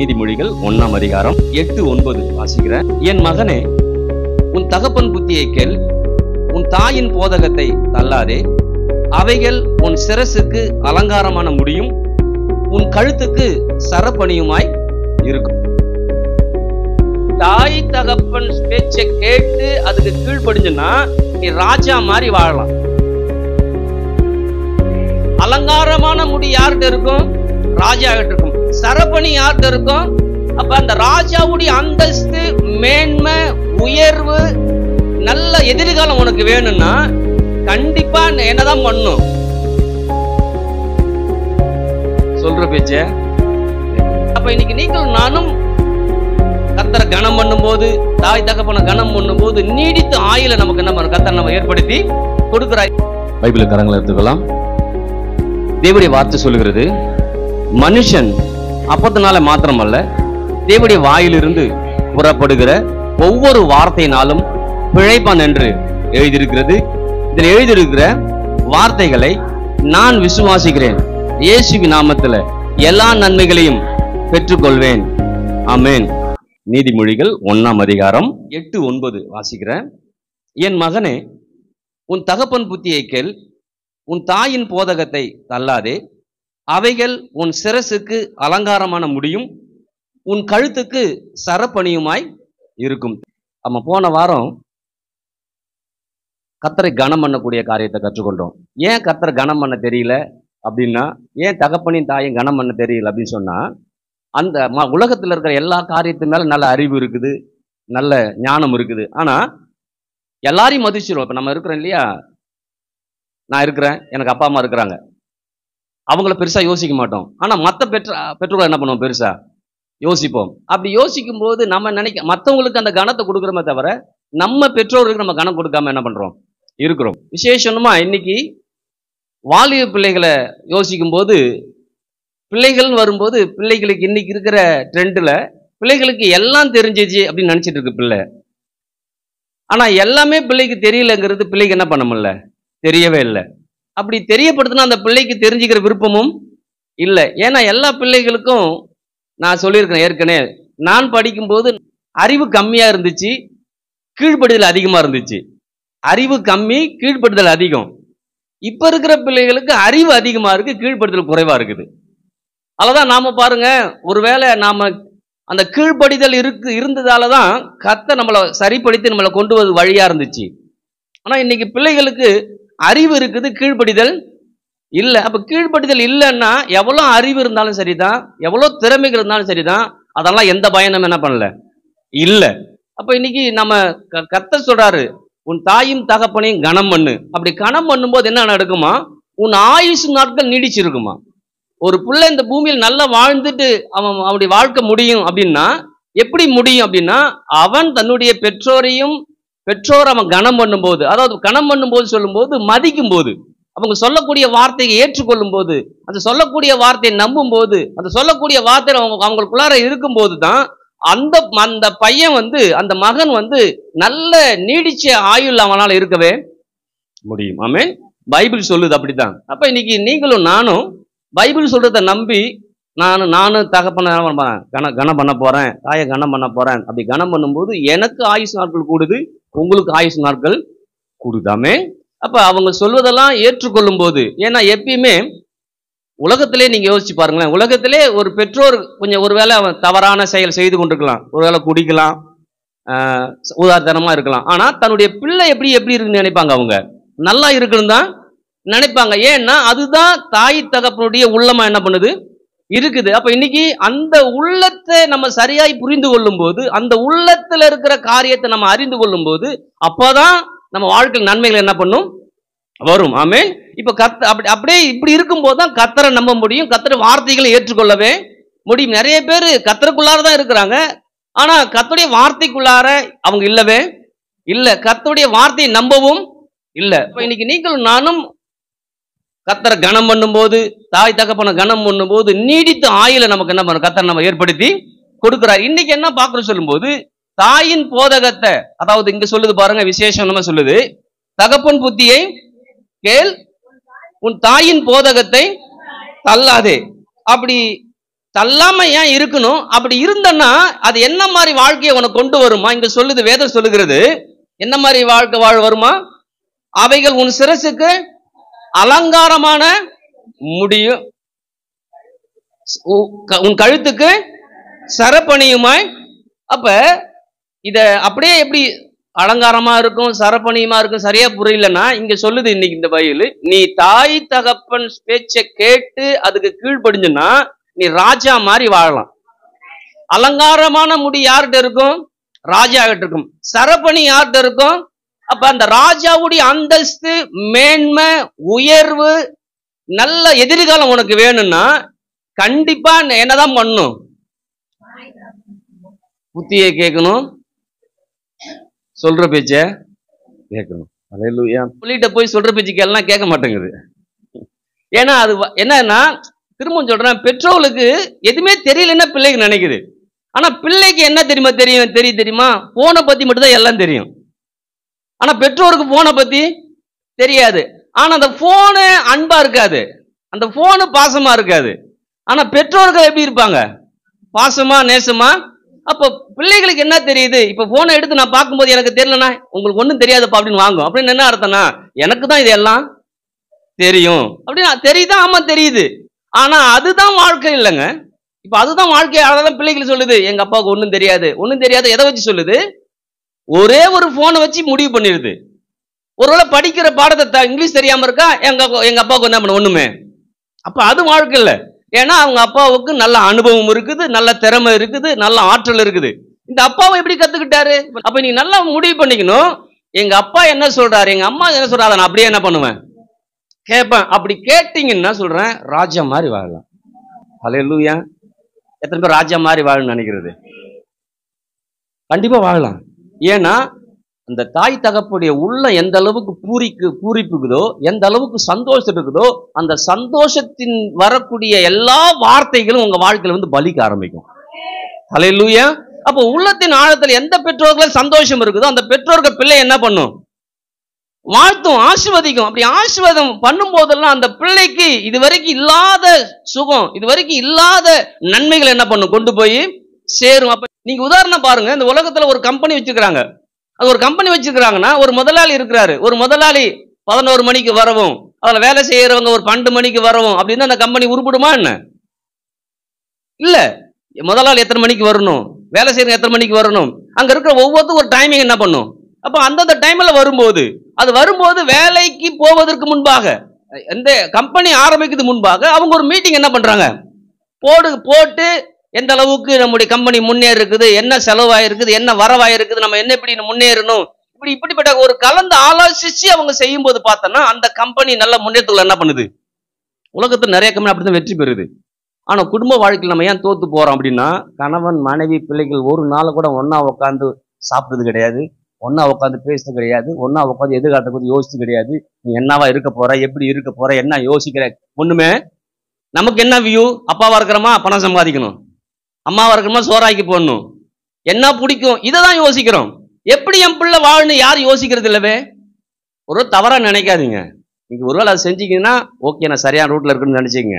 நீதிமொழிகள் 1ஆம் அதிகாரம் 8-9 வாசிக்கிறேன். என் மகனே, உன் தகப்பன் புத்தியை கேள், உன் தாயின் போதகத்தை தள்ளாதே. அவைகள் உன் சிரசுக்கு அலங்காரமான முடியும், உன் கழுத்துக்கு சரப்பணியுமாய் இருக்கும். தாய் தகப்பன் பேச்சை கேட்டு அதுக்கு கீழ்ப்படிஞ்சுன்னா நீ ராஜா மாதிரி வாழலாம். அலங்காரமான முடி யார்கிட்ட இருக்கும்? ராஜா கிட்ட இருக்கும். சரப்பணி யார்கிட்ட இருக்கும்? அப்ப அந்த ராஜாவுடைய அந்தஸ்து, மேன்மை, உயர்வு, நல்ல எதிர்காலம் உனக்கு வேணும்னா கண்டிப்பா என்னதான் பண்ணும்? சொல்ற பேச்ச. அப்ப இன்னைக்கு நீங்களும் நானும் கர்த்தரை கனம் பண்ணும் போது, தாய் தகப்பனை கனம் பண்ணும் போது நீடித்த ஆயுளை நமக்கு என்ன பண்ண கர்த்தர் நம்ம ஏற்படுத்தி கொடுக்கிறார். பைபிள் கரங்களை எடுத்துக்கலாம். தேவனுடைய வார்த்தை சொல்லுகிறது, மனுஷன் அப்பத்தினால மாத்திரமல்ல, தேவனுடைய வாயிலிருந்து புறப்படுகிற ஒவ்வொரு வார்த்தையினாலும் பிழைப்பான் என்று எழுதியிருக்கிறது. இதில் எழுதியிருக்கிற வார்த்தைகளை நான் விசுவாசிக்கிறேன். இயேசுவின் நாமத்தில் எல்லா நன்மைகளையும் பெற்றுக்கொள்வேன். ஆமென். நீதிமொழிகள் 1ஆம் அதிகாரம் 8-9 வாசிக்கிறேன். என் மகனே, உன் தகப்பன் புத்தியை கேள், உன் தாயின் போதகத்தை தள்ளாதே. அவைகள் உன் சிரசுக்கு அலங்காரமான முடியும், உன் கழுத்துக்கு சரப்பணியுமாய் இருக்கும். நம்ம போன வாரம் கர்த்தரை கனம் பண்ணக்கூடிய காரியத்தை கற்றுக்கொண்டோம். ஏன் கர்த்தரை கனம் பண்ண தெரியல அப்படின்னா, ஏன் தகப்பனின் தாயும் கனம் பண்ண தெரியல அப்படின்னு சொன்னா, அந்த உலகத்தில் இருக்கிற எல்லா காரியத்து மேல நல்ல அறிவு இருக்குது, நல்ல ஞானம் இருக்குது. ஆனா எல்லாரையும் மதிச்சிடும். இப்ப நம்ம இருக்கிறோம் இல்லையா, நான் இருக்கிறேன், எனக்கு அப்பா அம்மா இருக்கிறாங்க, அவங்கள பெருசா யோசிக்க மாட்டோம். ஆனா மற்ற பெற்றோர்கள் என்ன பண்ணுவோம்? பெருசா யோசிப்போம். அப்படி யோசிக்கும் போது நம்ம நினைக்க மற்றவங்களுக்கு அந்த கணத்தை கொடுக்குறோமே தவிர நம்ம பெற்றோருக்கு நம்ம கணம் கொடுக்காம என்ன பண்றோம் இருக்கிறோம். விசேஷமா இன்னைக்கு வாலிப பிள்ளைகளை யோசிக்கும் போது, பிள்ளைகள் வரும்போது பிள்ளைகளுக்கு இன்னைக்கு இருக்கிற ட்ரெண்ட்ல பிள்ளைகளுக்கு எல்லாம் தெரிஞ்சிச்சு அப்படின்னு நினைச்சிட்டு இருக்கு பிள்ளை. ஆனா எல்லாமே பிள்ளைக்கு தெரியலங்கிறது பிள்ளைக்கு என்ன பண்ண முடியல, தெரியவே இல்லை. அப்படி தெரியப்படுத்தினா அந்த பிள்ளைக்கு தெரிஞ்சுக்கிற விருப்பமும் இல்லை. ஏன்னா எல்லா பிள்ளைகளுக்கும் நான் சொல்லியிருக்கிறேன் ஏற்கனவே, நான் படிக்கும்போது அறிவு கம்மியா இருந்துச்சு, கீழ்ப்படுதல் அதிகமா இருந்துச்சு. அறிவு கம்மி, கீழ்ப்படுதல் அதிகம். இப்ப இருக்கிற பிள்ளைகளுக்கு அறிவு அதிகமா இருக்கு, கீழ்ப்படுதல் குறைவா இருக்குது. அததான் நாம பாருங்க, ஒருவேளை நாம அந்த கீழ்ப்படிதல் இருந்ததாலதான் கர்த்தர் நம்மளை சரிப்படுத்தி நம்மளை கொண்டு வந்து வழியா இருந்துச்சு. ஆனா இன்னைக்கு பிள்ளைகளுக்கு அறிவு இருக்குது, கீழ்ப்படிதல் இல்லை. அப்ப கீழ்ப்படிதல் இல்லைன்னா எவ்வளவு அறிவு இருந்தாலும் சரிதான், எவ்வளவு திறமைகள் இருந்தாலும் சரிதான், அதெல்லாம் எந்த பயனும் என்ன பண்ணல, இல்லை. அப்ப இன்னைக்கு நம்ம கர்த்தர் சொல்றாரு, உன் தாயும் தகப்பனையும் கனம் பண்ணு. அப்படி கனம் பண்ணும்போது என்ன நடக்குமா? உன் ஆயுசு நாட்கள் நீடிச்சிருக்குமா. ஒரு பிள்ளை இந்த பூமியில் நல்லா வாழ்ந்துட்டு அவனுடைய வாழ்க்கை முடியும் அப்படின்னா எப்படி முடியும் அப்படின்னா, அவன் தன்னுடைய பெற்றோர் அவன் கனம் பண்ணும்போது, அதாவது கனம் பண்ணும்போது சொல்லும்போது மதிக்கும் போது, அவங்க சொல்லக்கூடிய வார்த்தையை ஏற்றுக்கொள்ளும் போது, அந்த சொல்லக்கூடிய வார்த்தையை நம்பும் போது, அந்த சொல்லக்கூடிய வார்த்தை அவங்களுக்குள்ளார இருக்கும் போது தான் அந்த பையன் அந்த மகன் நல்ல நீடிச்ச ஆயுள் அவனால இருக்கவே முடியும். ஆமென். பைபிள் சொல்லுது அப்படித்தான். அப்ப இன்னைக்கு நீங்களும் நானும் பைபிள் சொல்றதை நம்பி நானும் தகப்பன கனம் பண்ண போறேன், தாயை கனம் பண்ண போறேன். அப்படி கனம் பண்ணும்போது எனக்கு ஆயுசு நாட்கள் கூடுது, உங்களுக்கு ஆயுசு நாட்கள் கூடுதாமே. அப்ப அவங்க சொல்வதெல்லாம் ஏற்றுக்கொள்ளும் போது, ஏன்னா எப்பயுமே உலகத்திலே நீங்க யோசிச்சு பாருங்களேன், உலகத்திலே ஒரு பெற்றோர் கொஞ்சம் ஒருவேளை அவன் தவறான செயல் செய்து கொண்டிருக்கலாம், ஒருவேளை குடிக்கலாம், உதாரணமா இருக்கலாம். ஆனா தன்னுடைய பிள்ளை எப்படி இருக்குன்னு நினைப்பாங்க, அவங்க நல்லா இருக்குன்னு தான் நினைப்பாங்க. ஏன்னா அதுதான் தாய் தகப்பனுடைய உள்ளமா என்ன பண்ணுது இருக்குது. அப்ப இன்னைக்கு அந்த உள்ளத்தை நம்ம சரியாய் புரிந்து கொள்ளும் போது, அந்த உள்ளத்துல இருக்கிற காரியத்தை நம்ம அறிந்து கொள்ளும் போது, அப்பதான் நம்ம வாழ்க்கையில் நன்மைகள் என்ன பண்ணும் வரும். ஆமென். இப்ப அப்படியே இப்படி இருக்கும் போதுதான் கர்த்தரை நம்ப முடியும், கர்த்தர் வார்த்தைகளை ஏற்றுக்கொள்ளவே முடியும். நிறைய பேர் கர்த்தருக்குள்ளாரதான் இருக்கிறாங்க, ஆனா கர்த்தருடைய வார்த்தைக்குள்ளார அவங்க இல்லவே இல்லை, கர்த்தருடைய வார்த்தையை நம்பவும் இல்லை. இப்ப இன்னைக்கு நீங்களும் நானும் கர்த்தரை கனம் பண்ணும் போது, தாய் தகப்பனை கனம் பண்ணும் போது நீடித்த ஆயுளை நமக்கு என்ன பண்ணும் கர்த்தர் நம்ம ஏற்படுத்தி கொடுக்கிறார். இன்னைக்கு என்ன பார்க்கணும் சொல்லும் போது, தாயின் போதகத்தை, அதாவது இங்க சொல்லுது பாருங்க, விசேஷமா சொல்லுது, தகப்பன் புத்தியை கேள், உன் தாயின் போதகத்தை தள்ளாதே. அப்படி தள்ளாம ஏன் இருக்கணும்? அப்படி இருந்தன்னா அது என்ன மாதிரி வாழ்க்கையை உனக்கு கொண்டு வருமா? இங்க சொல்லுது, வேதம் சொல்லுகிறது, என்ன மாதிரி வாழ்க்கை வருமா? அவைகள் உன் சிரசுக்கு அலங்காரமான முடியும், உன் கழுத்துக்கு சரப்பணியுமாய். அப்ப இத அப்படியே எப்படி அலங்காரமா இருக்கும், சரப்பணியுமா இருக்கும், சரியா புரியலன்னா இங்க சொல்லுது இன்னைக்கு இந்த பைபிள், நீ தாய் தகப்பன் பேச்சை கேட்டு அதுக்கு கீழ்ப்படிஞ்சுன்னா நீ ராஜா மாதிரி வாழலாம். அலங்காரமான முடி யார்கிட்ட இருக்கும்? ராஜா கிட்ட இருக்கும். சரப்பணி யார்கிட்ட இருக்கும்? அப்ப அந்த ராஜாவுடைய அந்தஸ்து, மேன்மை, உயர்வு, நல்ல எதிர்காலம் உனக்கு வேணும்னா கண்டிப்பா என்னதான் பண்ணும்? புத்தியை கேட்கணும், சொல்ற பேச்ச கேட்கணும். அல்லேலூயா. சொல்லிட்ட போய் சொல்ற பேச்சு கேட்கலாம், கேட்க மாட்டேங்குது. ஏன்னா அது என்னன்னா, திரும்ப சொல்றேன், பெற்றோர்களுக்கு எதுவுமே தெரியலன்னா பிள்ளைக்கு நினைக்குது. ஆனா பிள்ளைக்கு என்ன தெரியுமா? போனை பத்தி மட்டும் தான் எல்லாம் தெரியும். ஆனா பெற்றோருக்கு போனை பத்தி தெரியாது. ஆனா அந்த போனு அன்பா இருக்காது, அந்த போனு பாசமா இருக்காது. ஆனா பெற்றோர்கள் எப்படி இருப்பாங்க? பாசமா, நேசமா. அப்ப பிள்ளைகளுக்கு என்ன தெரியுது? இப்ப போனை எடுத்து நான் பார்க்கும்போது எனக்கு தெரியலன்னா, உங்களுக்கு ஒண்ணும் தெரியாதுப்பா அப்படின்னு வாங்கும். அப்படின்னு என்ன அர்த்தம்னா, எனக்கு தான் இதெல்லாம் தெரியும் அப்படின்னா தெரியுதா? ஆமா தெரியுது. ஆனா அதுதான் வாழ்க்கை இல்லைங்க. இப்ப அதுதான் வாழ்க்கை. அதெல்லாம் பிள்ளைகள் சொல்லுது, எங்க அப்பாவுக்கு ஒண்ணும் தெரியாது. ஒண்ணும் தெரியாது எதை வச்சு சொல்லுது? ஒரே ஒரு போனை வச்சு முடிவு பண்ணிடுது. ஒருவேளை படிக்கிற பாடத்தை இங்கிலீஷ் தெரியாம இருக்கா, எங்க அப்பாவுக்கு என்ன பண்ண ஒண்ணுமே. அப்ப அது வாழ்க்கை இல்லை. ஏன்னா அவங்க அப்பாவுக்கு நல்ல அனுபவம் இருக்குது, நல்ல திறமை இருக்குது, நல்ல ஆற்றல் இருக்குது. இந்த அப்பாவை எப்படி கத்துக்கிட்டாரு? அப்ப நீ நல்லா முடிவு பண்ணிக்கணும், எங்க அப்பா என்ன சொல்றாரு, எங்க அம்மா என்ன சொல்றாரு, நான் அப்படியே என்ன பண்ணுவேன், கேட்பேன். அப்படி கேட்டீங்கன்னா சொல்றேன், ராஜா மாதிரி வாழலாம். அல்லேலூயா. எத்தனை பேர் ராஜா மாதிரி வாழணும்னு நினைக்கிறது? கண்டிப்பா வாழலாம். ஏன்னா அந்த தாய் தகப்புடைய உள்ள எந்த அளவுக்கு பூரிப்புக்குதோ, எந்த அளவுக்கு சந்தோஷம் இருக்குதோ, அந்த சந்தோஷத்தின் வரக்கூடிய எல்லா வார்த்தைகளும் உங்க வாழ்க்கையில வந்து பலிக்க ஆரம்பிக்கும். அல்லேலூயா. அப்போ உள்ளத்தின் ஆழத்தில் எந்த பெற்றோர்கள் சந்தோஷம் இருக்குதோ அந்த பெற்றோர்கள் பிள்ளை என்ன பண்ணும்? வாழ்த்தும், ஆசீர்வதிக்கும். அப்படி ஆசீர்வாதம் பண்ணும் போதெல்லாம் அந்த பிள்ளைக்கு இதுவரைக்கும் இல்லாத சுகம், இதுவரைக்கும் இல்லாத நன்மைகள் என்ன பண்ணும்? கொண்டு போய் சேரும். அப்ப நீங்க உதாரணம் பாருங்க, இந்த உலகத்துல ஒரு கம்பெனி வச்சிருக்காங்க. அது ஒரு கம்பெனி வச்சிருக்காங்கன்னா ஒரு முதலாளி இருக்கிறாரு. ஒரு முதலாளி 11 மணிக்கு வரவும், அதுல வேலை செய்யறவங்க ஒரு 12 மணிக்கு வரவும், அப்படின்னா அந்த கம்பெனி உருப்படுமா என்ன? இல்ல. முதலாளி எத்தனை மணிக்கு வரணும், வேலை செய்யறவங்க எத்தனை மணிக்கு வரணும், அங்க இருக்கிற ஒவ்வொருத்தரும் ஒரு டைமிங் என்ன பண்ணும். அப்ப அந்தந்த டைம்ல வரும்போது வேலைக்கு போவதற்கு முன்பாக, இந்த கம்பெனி ஆரம்பிக்கிறது முன்பாக அவங்க ஒரு மீட்டிங் என்ன பண்றாங்க, போட்டு எந்த அளவுக்கு நம்முடைய கம்பெனி முன்னேறி இருக்குது, என்ன செலவாயிருக்குது, என்ன வரவாயிருக்குது, நம்ம என்ன எப்படி முன்னேறணும், இப்படிப்பட்ட ஒரு கலந்து ஆலோசிச்சு அவங்க செய்யும் போது பார்த்தோம்னா அந்த கம்பெனி நல்ல முன்னேற்றத்துல என்ன பண்ணுது. உலகத்தில் நிறைய கம்பெனி அப்படித்தான் வெற்றி பெறுது. ஆனா குடும்ப வாழ்க்கையில் நம்ம ஏன் தோத்து போறோம் அப்படின்னா, கணவன் மனைவி பிள்ளைகள் ஒரு நாள் கூட ஒன்னா உட்காந்து சாப்பிட்டது கிடையாது, ஒன்னா உட்காந்து பேசுறது கிடையாது, ஒன்னா உட்காந்து எதிர்காலத்தை பத்தி யோசிச்சு கிடையாது. நீ என்னவா இருக்க போற, எப்படி இருக்க போற, என்ன யோசிக்கிற, ஒண்ணுமே. நமக்கு என்ன வியூ? அப்பாவா இருக்கிறோமா பணம் சம்பாதிக்கணும், அம்மாவா இருக்கிறோமா சோறாக்கி போடணும், என்ன பிடிக்கும், இதைதான் யோசிக்கிறோம். எப்படி என் பிள்ளை வாழணும் யார் யோசிக்கிறது இல்லவே. ஒரு தவறா நினைக்காதீங்க. நீங்க ஒருவேளை அதை செஞ்சீங்கன்னா ஓகே, நான் சரியான ரூட்ல இருக்குன்னு நினைச்சீங்க.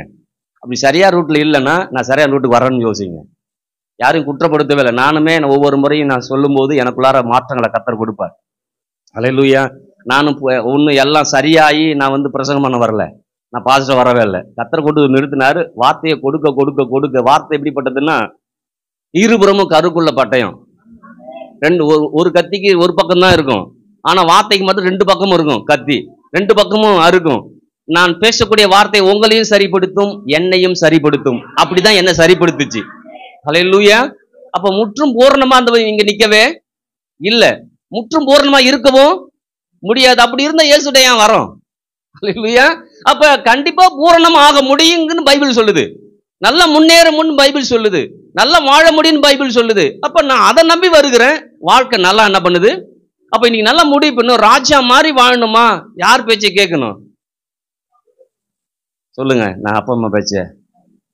அப்படி சரியா ரூட்ல இல்லைன்னா நான் சரியான ரூட்டுக்கு வரேன்னு யோசிங்க. யாரையும் குற்றப்படுத்தவே இல்லை. நானுமே ஒவ்வொரு முறையும் நான் சொல்லும் போது எனக்குள்ளார மாற்றங்களை கர்த்தர் கொடுப்பார். அல்லேலூயா. நானும் ஒன்னும் எல்லாம் சரியாகி நான் வந்து பிரசங்கம் பண்ண வரல, நான் பாசிட்டிவ் வரவே இல்லை. கர்த்தர் கொண்டு நிறுத்தினாரு. வார்த்தையை கொடுக்க வார்த்தை எப்படிப்பட்டதுன்னா, இருபுறமும் கருக்குள்ள பட்டயம். ஒரு கத்திக்கு ஒரு பக்கம் தான் இருக்கும், ஆனா வார்த்தைக்கு மட்டும் 2 பக்கமும் இருக்கும். கத்தி 2 பக்கமும் அறுக்கும். நான் பேசக்கூடிய வார்த்தை உங்களையும் சரிப்படுத்தும், என்னையும் சரிப்படுத்தும். அப்படிதான் என்ன சரிப்படுத்துச்சு. அல்லேலூயா. அப்ப முற்றும் பூரணமா அந்த இங்க நிக்கவே இல்ல, முற்றும் பூரணமா இருக்கவும் முடியாது. அப்படி இருந்த இயேசுடைய ஏன் வரோம்? அல்லேலூயா. அப்ப கண்டிப்பா பூரணமா ஆக முடியுங்கன்னு பைபிள் சொல்லுது. நல்லா முன்னேறமுன்னு பைபிள் சொல்லுது, நல்லா வாழ முடியும்னு பைபிள் சொல்லுது. அப்ப நான் அதை நம்பி வருகிறேன். வாழ்க்கை நல்லா என்ன பண்ணுது. அப்ப இன்னைக்கு நல்லா முடிவு பண்ணும், ராஜா மாதிரி வாழணுமா? யார் பேச்சை கேட்கணும் சொல்லுங்க? நான் அப்பா அம்மா பேச்ச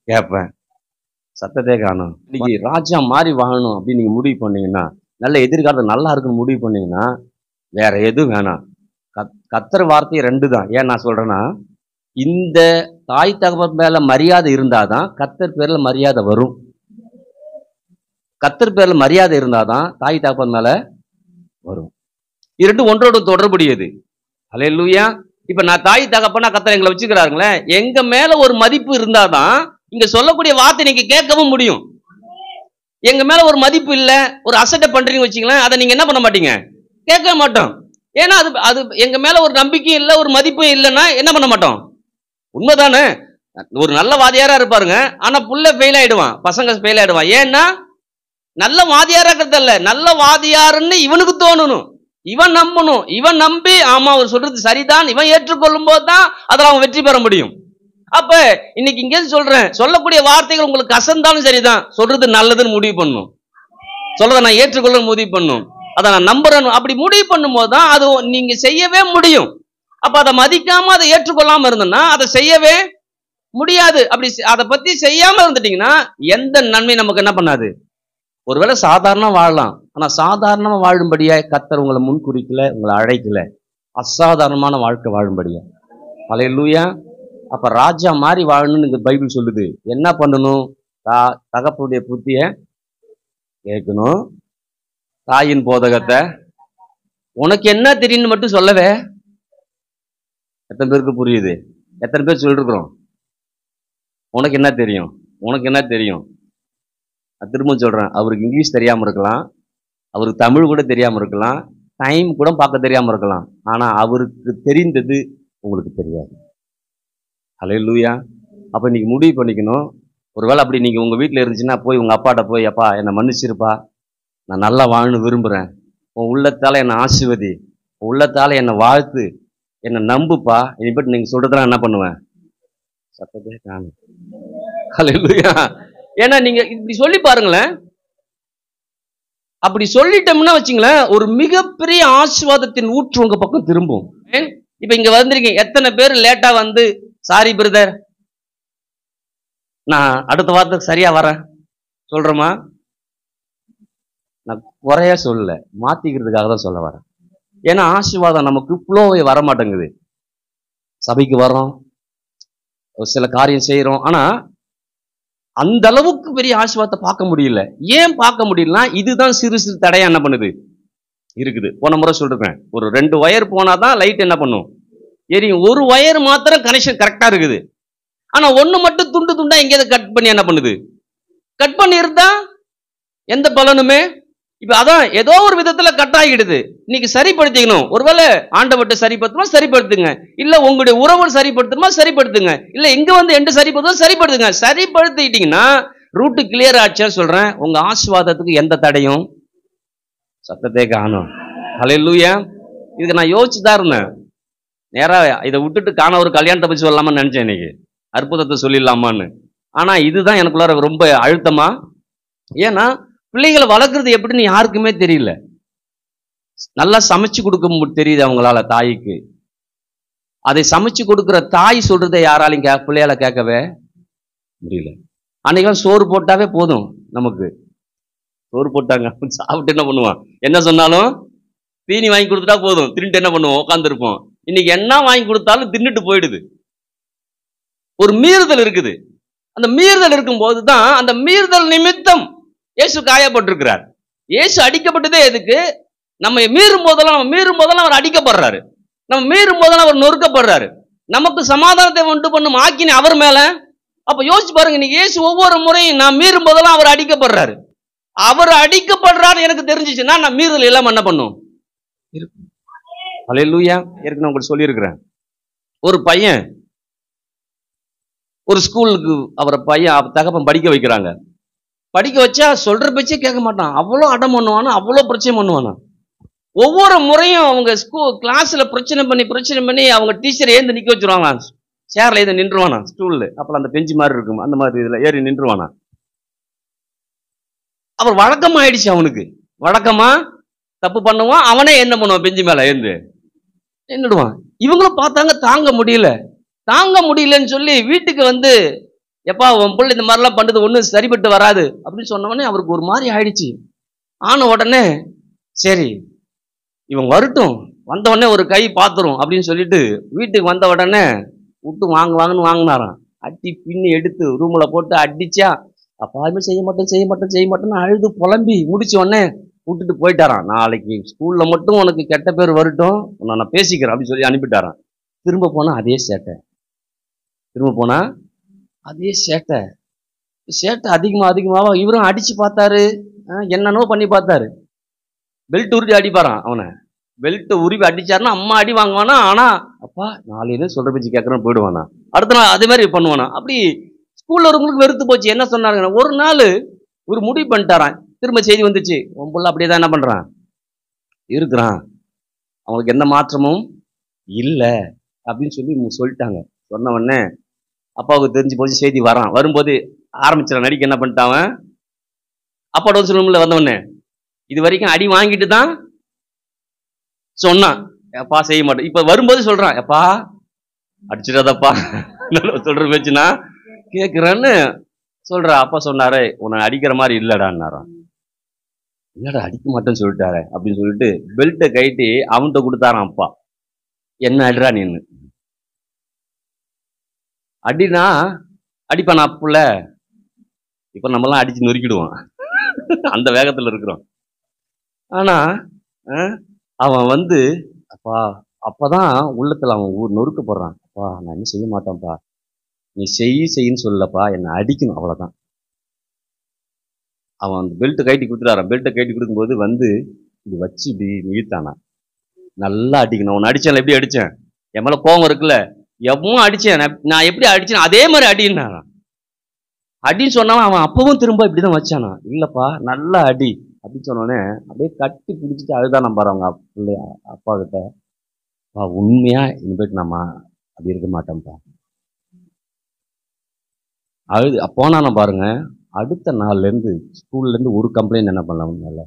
கேட்பேன், சத்தத்தை காணும். இன்னைக்கு ராஜா மாதிரி வாழணும் அப்படின்னு நீங்க முடிவு பண்ணீங்கன்னா, நல்ல எதிர்காலத்தில் நல்லா இருக்குன்னு முடிவு பண்ணீங்கன்னா வேற எதுவும் வேணாம். கர்த்தர் வார்த்தை 2 தான். ஏன் நான் சொல்றேன்னா, இந்த தாய் தகப்பன் மேல மரியாதை இருந்தாதான் கர்த்தர் பேர்ல மரியாதை வரும். கர்த்தர் பேர்ல மரியாதை இருந்தாதான் தாய் தகப்பன் மேல வரும். இரண்டும் ஒன்றோடு தொடர்புடையது. அல்லேலூயா. இப்ப நான் தாய் தகப்பனா கர்த்தர் எங்களை வச்சுக்கிறாருங்களே, எங்க மேல ஒரு மதிப்பு இருந்தாதான் இங்க சொல்லக்கூடிய வார்த்தை நீங்க கேட்கவும் முடியும். எங்க மேல ஒரு மதிப்பு இல்ல, ஒரு அசட்டை பண்றீங்க வச்சுங்களேன், அதை நீங்க என்ன பண்ண மாட்டீங்க, கேட்க மாட்டோம். ஏன்னா அது அது எங்க மேல ஒரு நம்பிக்கையும் இல்லை, ஒரு மதிப்பும் இல்லைன்னா என்ன பண்ண மாட்டோம். உண்மைதானே? ஒரு நல்ல வாதியாரா இருப்பாருங்க, ஆனா புள்ள ஃபெயில் ஆயிடுவான், பசங்க ஃபெயில் ஆயிடுவான். ஏன்னா நல்ல வாதியாரா இருக்கிறதல்ல, நல்ல வாதியாருன்னு இவனுக்கு தோணணும், இவன் நம்பணும். இவன் நம்பி ஆமா அவர் சொல்றது சரிதான், இவன் ஏற்றுக்கொள்ளும் போதுதான் அதில் அவன் வெற்றி பெற முடியும். அப்ப இன்னைக்கு இங்கே சொல்றேன், சொல்லக்கூடிய வார்த்தைகள் உங்களுக்கு கசந்தாலும் சரிதான், சொல்றது நல்லதுன்னு முடிவு பண்ணும், சொல்றதை நான் ஏற்றுக்கொள்ள முடிவு பண்ணும், அதை நான் நம்புறேன். அப்படி முடிவு பண்ணும் போதுதான் அது நீங்க செய்யவே முடியும். அப்ப அதை மதிக்காம அதை ஏற்றுக்கொள்ளாம இருந்தோம்னா அதை செய்யவே முடியாது. அப்படி அதை பத்தி செய்யாம இருந்துட்டீங்கன்னா எந்த நன்மை நமக்கு என்ன பண்ணாது. ஒருவேளை சாதாரணமா வாழலாம், ஆனா சாதாரணமா வாழும்படியா கர்த்தர் உங்களை முன்குறிக்கல, உங்களை அழைக்கல, அசாதாரணமான வாழ்க்கை வாழும்படியா. அல்லேலூயா. அப்ப ராஜா மாதிரி வாழணும்னு இந்த பைபிள் சொல்லுது. என்ன பண்ணணும்? தகப்பனுடைய புத்திய கேட்கணும், தாயின் போதகத்தை. உனக்கு என்ன தெரியும்னு மட்டும் சொல்லவே. எத்தனை பேருக்கு புரியுது? எத்தனை பேர் சொல்லிருக்கிறோம் உனக்கு என்ன தெரியும், உனக்கு என்ன தெரியும்? நான் திரும்ப சொல்றேன், அவருக்கு இங்கிலீஷ் தெரியாம இருக்கலாம், அவருக்கு தமிழ் கூட தெரியாம இருக்கலாம், டைம் கூட பார்க்க தெரியாம இருக்கலாம், ஆனா அவருக்கு தெரிந்தது உங்களுக்கு தெரியாது. அல்லேலூயா. அப்ப நீங்க முடிவு பண்ணிக்கணும். ஒருவேளை அப்படி நீங்க உங்க வீட்டுல இருந்துச்சுன்னா போய் உங்க அப்பாட்ட போய், அப்பா என்னை மன்னிச்சிருப்பா, நான் நல்லா வாழணும் விரும்புறேன், உன் உள்ளத்தால என்னை ஆசீர்வதி, உன் உள்ளத்தால என்னை வாழ்த்து, என்னை நம்புப்பா, இனிப்பட்டு நீங்க சொல்றதெல்லாம் என்ன பண்ணுவேன், சத்தத்தை காணும். அல்லேலூயா. ஏன்னா நீங்க இப்படி சொல்லி பாருங்களேன், அப்படி சொல்லிட்டோம்னா வச்சுங்களேன், ஒரு மிகப்பெரிய ஆசீர்வாதத்தின் ஊற்று உங்க பக்கம் திரும்பும். இப்ப இங்க வந்திருக்கீங்க, எத்தனை பேர் லேட்டா வந்து சாரி பிரதர் நான் அடுத்த வாரத்துக்கு சரியா வரேன் சொல்றோமா? நான் குறைய சொல்ல, மாத்திக்கிறதுக்காக தான் சொல்ல வரேன். ஏன்னா ஆசீர்வாதம் நமக்கு ஃப்ளோவே வர மாட்டேங்குது. சபைக்கு வரோம், சில காரியம் செய்யறோம், ஆனா அந்த அளவுக்கு பெரிய ஆசீர்வாதத்தை பார்க்க முடியல. ஏன் பார்க்க முடியலன்னா இதுதான் சிறு சிறு தடையா என்ன பண்ணுது இருக்குது. போன முறை சொல்றேன், ஒரு 2 வயர் போனாதான் லைட் என்ன பண்ணும், எரியும். ஒரு வயர் மாத்திரம் கனெக்ஷன் கரெக்டா இருக்குது, ஆனா ஒண்ணு மட்டும் துண்டு துண்டா எங்கேயாவது கட் பண்ணி என்ன பண்ணுது, கட் பண்ணி இருந்தா எந்த பலனுமே. இப்ப அதான் ஏதோ ஒரு விதத்துல கட் ஆகிடுது. இன்னைக்கு சரிப்படுத்திக்கணும். ஒருவேளை ஆண்டவர்கிட்ட சரிப்படுத்தணுமா சரிப்படுத்துங்க, இல்ல உங்களுடைய உறவு சரிப்படுத்தணுமா சரிப்படுத்துங்க, இல்ல இங்க வந்து எந்த சரிப்படுத்தணும் சரிப்படுத்துங்க. சரிப்படுத்திட்டீங்கன்னா ரூட்டு கிளியர் ஆச்சு சொல்றேன். உங்க ஆசீர்வாதத்துக்கு எந்த தடையும். சத்தத்தை காணும். அல்லேலூயா. இதுக்கு நான் யோசிச்சுதான் இருந்தேன், நேரா இதை விட்டுட்டு காண ஒரு கல்யாணத்தை பத்தி சொல்லலாமான்னு நினைச்சேன், இன்னைக்கு அற்புதத்தை சொல்லிடலாமான்னு. ஆனா இதுதான் எனக்குள்ளார ரொம்ப அழுத்தமா. ஏன்னா பிள்ளைகளை வளர்க்குறது எப்படின்னு யாருக்குமே தெரியல. நல்லா சமைச்சு கொடுக்க தெரியுது அவங்களால தாய்க்கு, அதை சமைச்சு கொடுக்குற தாய் சொல்றதை யாராலையும் பிள்ளையால கேட்கவே முடியல. அன்னைக்கு சோறு போட்டாவே போதும், நமக்கு சோறு போட்டாங்க சாப்பிட்டு என்ன பண்ணுவான், என்ன சொன்னாலும் தீனி வாங்கி கொடுத்துட்டா போதும், தின்னுட்டு என்ன பண்ணுவோம் உட்காந்துருப்போம். இன்னைக்கு என்ன வாங்கி கொடுத்தாலும் தின்னுட்டு போயிடுது. ஒரு மீறுதல் இருக்குது. அந்த மீறுதல் இருக்கும் போதுதான் அந்த மீறுதல் நிமித்தம் இயேசு காயப்பட்டிருக்கிறார். இயேசு அடிக்கப்பட்டதே எதுக்கு? நம்ம மீறும் போதெல்லாம் அவர் அடிக்கப்படுறாரு, நம்ம மீறும் போதெல்லாம் அவர் நொறுக்கப்படுறாரு. நமக்கு சமாதானத்தை உண்டு பண்ணும் ஆக்கினி அவர் மேல. அப்ப யோசிச்சு பாருங்க, இன்னைக்கு இயேசு ஒவ்வொரு முறையும் நான் மீறும் போதெல்லாம் அவர் அடிக்கப்படுறாரு. அவர் அடிக்கப்படுறாரு எனக்கு தெரிஞ்சிச்சுன்னா நான் மீறுதல் எல்லாம் என்ன பண்ணும். அல்லேலூயா. ஏற்கனவே உங்களுக்கு சொல்லியிருக்கிறேன், ஒரு பையன் ஒரு ஸ்கூலுக்கு அவரை பையன் தகப்பன் படிக்க வைக்கிறாங்க. படிக்க வச்சா சொல்ற பேச்சே கேட்க மாட்டான், அவ்வளோ அடம் பண்ணுவானா, அவ்வளோ பிரச்சனை பண்ணுவானா. ஒவ்வொரு முறையும் அவங்க கிளாஸ்ல பிரச்சனை பண்ணி அவங்க டீச்சர் ஏந்து நிக்க வச்சிருவாங்க, சேர்ல ஏது நின்றுவானா, ஸ்டூல்ல அப்பெல்லாம் அந்த பெஞ்சு மாதிரி இருக்கும், அந்த மாதிரி இதுல ஏறி நின்றுவானா. அவர் வழக்கமாயிடுச்சு, அவனுக்கு வழக்கமா தப்பு பண்ணுவான், அவனே என்ன பண்ணுவான், பெஞ்சு மேல ஏந்து நின்றுடுவான். இவங்களும் பார்த்தாங்க, தாங்க முடியலன்னு சொல்லி வீட்டுக்கு வந்து, எப்பா உன் பிள்ளை இந்த மாதிரிலாம் பண்றது ஒன்றும் சரிபட்டு வராது அப்படின்னு சொன்னவொடனே அவருக்கு ஒரு மாதிரி ஆயிடுச்சு. ஆன உடனே சரி இவன் வரட்டும், வந்த உடனே ஒரு கை பாத்துரும் அப்படின்னு சொல்லிட்டு வீட்டுக்கு வந்த உடனே விட்டு வாங்குன்னு வாங்கினாராம். அடி பின்னி எடுத்து ரூமில் போட்டு அடிச்சா, அப்பாவுமே செய்ய மாட்டேன்னு அழுது புலம்பி முடிச்ச உடனே விட்டுட்டு போயிட்டாராம். நாளைக்கு ஸ்கூலில் மட்டும் உனக்கு கெட்ட பேர் வரட்டும், நான் பேசிக்கிறேன் அப்படின்னு சொல்லி அனுப்பிட்டாரான். திரும்ப போனால் அதே சேட்டை. சேட்டை அதிகமாக இவரும் அடிச்சு பார்த்தாரு, என்னன்னோ பண்ணி பார்த்தாரு. பெல்ட் உருட்டி அடிப்பாரான். அவனை பெல்ட்டை உருவி அடிச்சாருன்னா அம்மா அடி வாங்குவானா. ஆனா அப்பா நாளையில சொல்ற பேச்சு கேட்கறேன்னு போயிடுவானா. அடுத்த நாள் அதே மாதிரி பண்ணுவானா. அப்படி ஸ்கூல்ல இருக்கவங்களுக்கு வெறுத்து போச்சு. என்ன சொன்னாங்க, ஒரு நாள் ஒரு முடிவு பண்ணிட்டாரான். திரும்ப செய்தி வந்துச்சு, உன் புள்ள அப்படியே தான் என்ன பண்றான் இருக்கிறான், அவங்களுக்கு எந்த மாற்றமும் இல்லை அப்படின்னு சொல்லி சொல்லிட்டாங்க. சொன்ன உடனே அப்பாவுக்கு தெரிஞ்சு போச்சு. செய்தி வரும்போது ஆரம்பிச்சிட நடிக்க என்ன பண்ணிட்டான், அப்பாவோட வந்து சொல்லணும்ல. வந்தவொடனே இது வரைக்கும் அடி வாங்கிட்டு தான் சொன்னான், எப்பா செய்ய மாட்டேன். இப்ப வரும்போது சொல்றான், எப்பா அடிச்சிடாதப்பா சொல்ற பேச்சுனா கேட்கிறேன்னு சொல்ற. அப்பா சொன்னாரு, உன்னை அடிக்கிற மாதிரி இல்லடான்னாராம். இல்லடா அடிக்க மாட்டேன்னு சொல்லிட்டாரு அப்படின்னு சொல்லிட்டு பெல்ட்டை கைட்டி அவன்கிட்ட கொடுத்தாரான். அப்பா என்ன அடிறா நின்னு அடினா அடிப்பானா புள்ள. இப்ப நம்மலாம் அடிச்சு நொறுக்கிடுவான், அந்த வேகத்துல இருக்கிறோம். ஆனா அவன் வந்து அப்பா அப்பதான் உள்ளத்துல அவன் நொறுக்க போடுறான். அப்பா நான் என்ன செய்ய மாட்டேன்ப்பா, நீ செய்யின்னு சொல்லப்பா, என்னை அடிக்கணும், அவ்வளவுதான். அவன் அந்த பெல்ட்டை கைட்டி கொடுத்துட்டாரான். பெல்ட்டை கைட்டி கொடுக்கும்போது வந்து இது வச்சு இப்படி இழுத்தானா. நல்லா அடிக்கணும். உன்னை அடிச்சேன், எப்படி அடிச்சேன், என் மேல கோவம் இருக்குல்ல, எவ்வளோ அடிச்சேன், நான் எப்படி அடிச்சேன் அதே மாதிரி அடின்னா அடின்னு சொன்னாலும் அவன் அப்பவும் திரும்ப இப்படிதான் வச்சானா. இல்லப்பா நல்லா அடி அப்படின்னு சொன்னோடனே அப்படியே கட்டி பிடிச்சிட்டு அழுதான் நம்பாரு அவங்க பிள்ளைய அப்பா கிட்ட. உண்மையா இனிமேட்டு நம்ம அப்படி இருக்க மாட்டோம்ப்பா அழுது போனான பாருங்க. அடுத்த நாள்ல இருந்து ஸ்கூல்ல இருந்து ஒரு கம்ப்ளைண்ட் என்ன பண்ணலாம் உன்னால.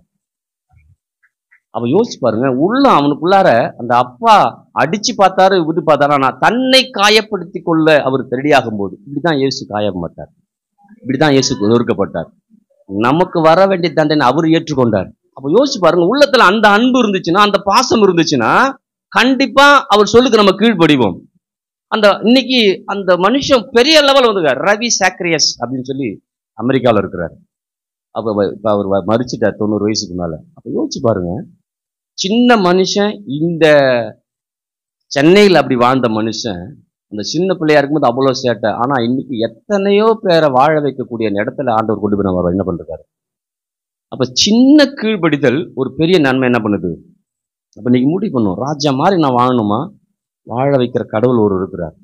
அவன் யோசிச்சு பாருங்க, உள்ள அவனுக்குள்ளார அந்த அப்பா அடிச்சு பார்த்தாரு விட்டு பார்த்தாரு. ஆனா தன்னை காயப்படுத்தி கொள்ள அவர் ரெடியாகும் போது இப்படிதான் இயேசு காயப்பட்டார், இப்படிதான் இயேசு நொறுக்கப்பட்டார். நமக்கு வர வேண்டிய தண்டனை அவர் ஏற்றுக்கொண்டார். அப்ப யோசிச்சு பாருங்க, உள்ளத்துல அந்த அன்பு இருந்துச்சுன்னா, அந்த பாசம் இருந்துச்சுன்னா கண்டிப்பா அவர் சொல்லுக்கு நம்ம கீழ்ப்படிவோம். அந்த இன்னைக்கு அந்த மனுஷன் பெரிய லெவல் வந்துருக்கார். ரவி சாக்ரியஸ் அப்படின்னு சொல்லி அமெரிக்காவில் இருக்கிறார். இப்ப அவர் மறிச்சிட்டார் 90 வயசுக்கு மேல. அப்ப யோசிச்சு பாருங்க, சின்ன மனுஷன் இந்த சென்னையில் அப்படி வாழ்ந்த மனுஷன் அந்த சின்ன பிள்ளையா இருக்கும்போது அவ்வளவு சேட்டை. ஆனா இன்னைக்கு எத்தனையோ பேரை வாழ வைக்கக்கூடிய இடத்துல ஆண்டவர் கொண்டு போய் நம்ம என்ன பண்றாரு. அப்ப சின்ன கீழ்ப்படிதல் ஒரு பெரிய நன்மை என்ன பண்ணுது. அப்ப நீங்க முடிவு பண்ணும், ராஜா மாதிரி நான் வாழணுமா, வாழ வைக்கிற கடவுள் ஒரு இருக்கிறார்,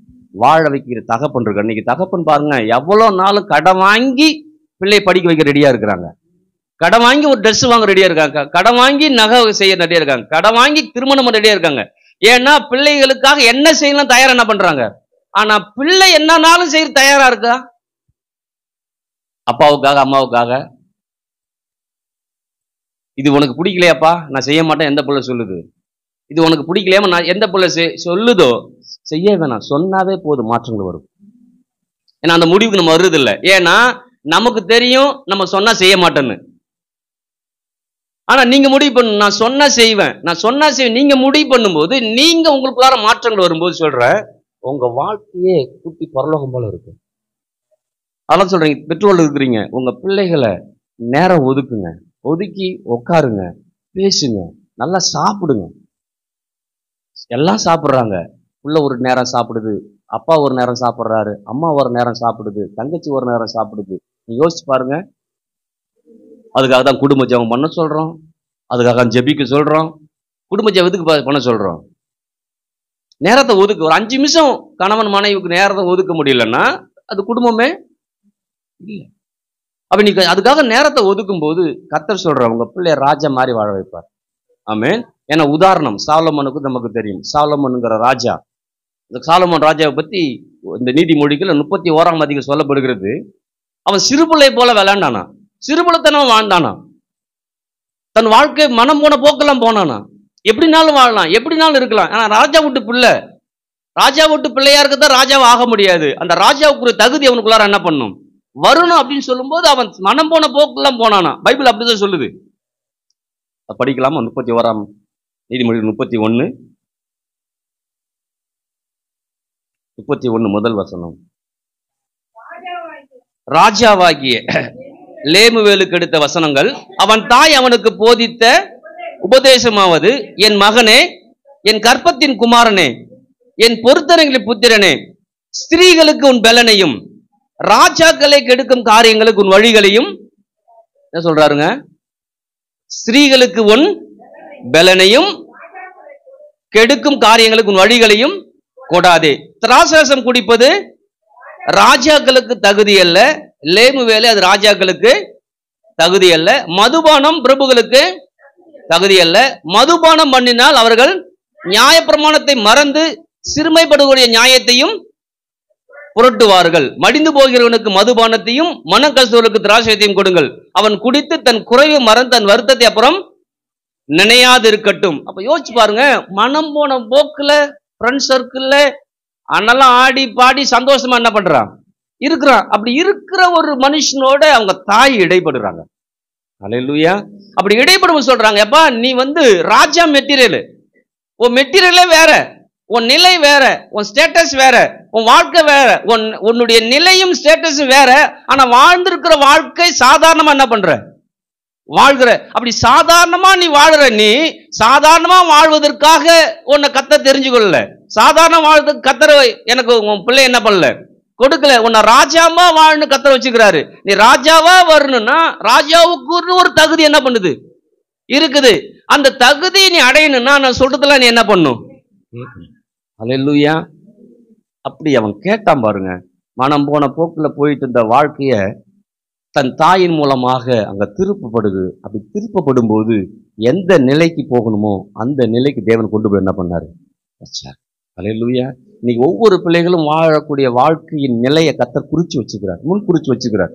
வாழ வைக்கிற தகப்பன் இருக்கார். இன்னைக்கு தகப்பன் பாருங்க, எவ்வளவு நாளும் கடன் வாங்கி பிள்ளை படிக்க வைக்க ரெடியா இருக்கிறாங்க, கடன் வாங்கி ஒரு ட்ரெஸ் வாங்க ரெடியா இருக்காங்க, கடன் வாங்கி நகை செய்ய ரெடியா இருக்காங்க, கடன் வாங்கி திருமணம் ரெடியா இருக்காங்க. ஏன்னா பிள்ளைகளுக்காக என்ன செய்யலாம் தயாரா என்ன பண்றாங்க. ஆனா பிள்ளை என்னன்னாலும் செய்ய தயாரா இருக்கா, அப்பாவுக்காக அம்மாவுக்காக. இது உனக்கு பிடிக்கலையாப்பா நான் செய்ய மாட்டேன் எந்த பிள்ளை சொல்லுது, இது உனக்கு பிடிக்கலையாம நான் எந்த பிள்ளை சொல்லுதோ செய்ய வேணாம், சொன்னாவே போதும் மாற்றங்கள் வரும். ஏன்னா அந்த முடிவுக்கு நம்ம வருது இல்லை. ஏன்னா நமக்கு தெரியும் நம்ம சொன்னா செய்ய மாட்டேன்னு. ஆனா நீங்க முடிவு பண்ணு, நான் சொன்னா செய்வேன், நான் சொன்னா செய்வேன். நீங்க முடிவு பண்ணும்போது, நீங்க உங்களுக்குள்ளார மாற்றங்கள் வரும்போது சொல்ற உங்க வாழ்க்கையே குட்டி பரலோகம் போல இருக்கு. அதெல்லாம் சொல்றீங்க, பெற்றோர்கள் இருக்கிறீங்க, உங்க பிள்ளைகளை நேரம் ஒதுக்குங்க, ஒதுக்கி உட்காருங்க, பேசுங்க, நல்லா சாப்பிடுங்க. எல்லாம் சாப்பிட்றாங்க, புள்ள ஒரு நேரம் சாப்பிடுது, அப்பா ஒரு நேரம் சாப்பிட்றாரு, அம்மா ஒரு நேரம் சாப்பிடுது, தங்கச்சி ஒரு நேரம் சாப்பிடுது. நீ யோசிச்சு பாருங்க. அதுக்காக தான் குடும்ப ஜெபம் பண்ண சொல்றோம், அதுக்காக ஜெபிக்க சொல்றோம். குடும்ப ஜெபத்துக்கு பண்ண சொல்றோம். நேரத்தை ஒதுக்கு. ஒரு 5 நிமிஷம் கணவன் மனைவிக்கு நேரத்தை ஒதுக்க முடியலன்னா அது குடும்பமே இல்லை. அப்ப நீ அதுக்காக நேரத்தை ஒதுக்கும் போது கர்த்தர் சொல்ற உங்க பிள்ளைய ராஜா மாதிரி வாழ வைப்பார். ஆமென். ஏன்னா உதாரணம் சாலமோனுக்கு நமக்கு தெரியும். சாலமோனுங்கிற ராஜா, இந்த சாலமோன் ராஜாவை பத்தி இந்த நீதிமொழிகள் 31ஆம் அதிகாரம் சொல்லப்படுகிறது. அவன் சிறுபிள்ளை போல விளையாண்டானா, சிறுபிள்ளைத்தனம் வாழ்ந்தானா, தன் வாழ்க்கை மனம் போன போக்கெல்லாம் போனானா. எப்படினாலும் வாழலாம், எப்படினாலும் இருக்கலாம். ஆனா ராஜா வீட்டு பிள்ளை, ராஜா வீட்டு பிள்ளையா இருக்கதான் ராஜாவை ஆக முடியாது. அந்த ராஜாவுக்குரிய தகுதி அவனுக்குள்ளார என்ன பண்ணும் வரணும் அப்படின்னு சொல்லும் போது அவன் மனம் போன போக்கெல்லாம் போனானா. பைபிள் அப்படிதான் சொல்லுது. படிக்கலாமா? 31ஆம் நீதிமொழி 31. 31 முதல் வசனம். ராஜாவாகிய லேமுவேலுக்கு எடுத்த வசனங்கள். அவன் தாய் அவனுக்கு போதித்த உபதேசமாவது, என் மகனே, என் கற்பத்தின் குமாரனே, என் பொருத்தனைகளின் புத்திரனே, ஸ்திரீகளுக்கு உன் பலனையும் ராஜாக்களை கெடுக்கும் காரியங்களுக்கு உன் வழிகளையும், என்ன சொல்றாருங்க? ஸ்திரீகளுக்கு உன் பலனையும் கெடுக்கும் காரியங்களுக்கு உன் வழிகளையும் கொடாதே. திராட்சரசம் குடிப்பது ராஜாக்களுக்கு தகுதி அல்ல. லேமுவேலே அது ராஜாக்களுக்கு தகுதி அல்ல. மதுபானம் பிரபுகளுக்கு தகுதி அல்ல. மதுபானம் பண்ணினால் அவர்கள் நியாயப்பிரமாணத்தை மறந்து சிறுமைப்படுகிற நியாயத்தையும் புரட்டுவார்கள். மடிந்து போகிறவனுக்கு மதுபானத்தையும் மனக்கசவனுக்கு திராட்சையத்தையும் கொடுங்கள். அவன் குடித்து தன் குறைவு மறந்து தன் வருத்தத்தை அப்புறம் நினையாது இருக்கட்டும். அப்ப யோசிச்சு பாருங்க, மனம் போன போக்குல ஃப்ரெண்ட் சர்க்கிள்ல அண்ணெல்லாம் ஆடி பாடி சந்தோஷமா என்ன பண்றான் இருக்கிறான். அப்படி இருக்கிற ஒரு மனுஷனோட அவங்க தாய் இடைப்படுறாங்க. அல்லேலூயா. அப்படி இடைப்படும் சொல்றாங்க, எப்பா நீ ராஜா மெட்டீரியல், உன் மெட்டீரியலே வேற, உன் நிலை வேற, உன் ஸ்டேட்டஸ் வேற, உன் வாழ்க்கை வேற, உன்னுடைய நிலையும் ஸ்டேட்டஸும் வேற. ஆனா வாழ்ந்திருக்கிற வாழ்க்கை சாதாரணமா என்ன பண்ற வாழ்கிற. அப்படி சாதாரணமா நீ வாழுற. நீ சாதாரணமா வாழ்வதற்காக உன்னை கத்த தெரிஞ்சுக்கொள்ள. சாதாரண வாழ்றதுக்கு கத்தர எனக்கு உன் பிள்ளை என்ன பண்ணல கொடுக்கல. உன்னை ராஜாவா வாழ்னு கத்தர வச்சுக்கிறாரு. நீ ராஜாவா வரணும்னா ராஜாவுக்கு ஒரு தகுதி என்ன பண்ணுது இருக்குது. அந்த தகுதி நீ அடையணும்னா நான் சொல்றதுல நீ என்ன பண்ணும். அல்லேலூயா. அப்படி அவன் கேட்டான் பாருங்க. மனம் போன போக்குல போயிட்டு இருந்த வாழ்க்கைய தன் தாயின் மூலமாக அங்க திருப்பப்படுது. அப்படி திருப்பப்படும் போது எந்த நிலைக்கு போகணுமோ அந்த நிலைக்கு தேவன் கொண்டு போய் என்ன பண்ணாரு வச்சார். அல்லேலூயா. இன்னைக்கு ஒவ்வொரு பிள்ளைகளும் வாழக்கூடிய வாழ்க்கையின் நிலையை கர்த்தர் குறிச்சு வச்சுக்கிறார், முன் குறிச்சு வச்சுக்கிறார்,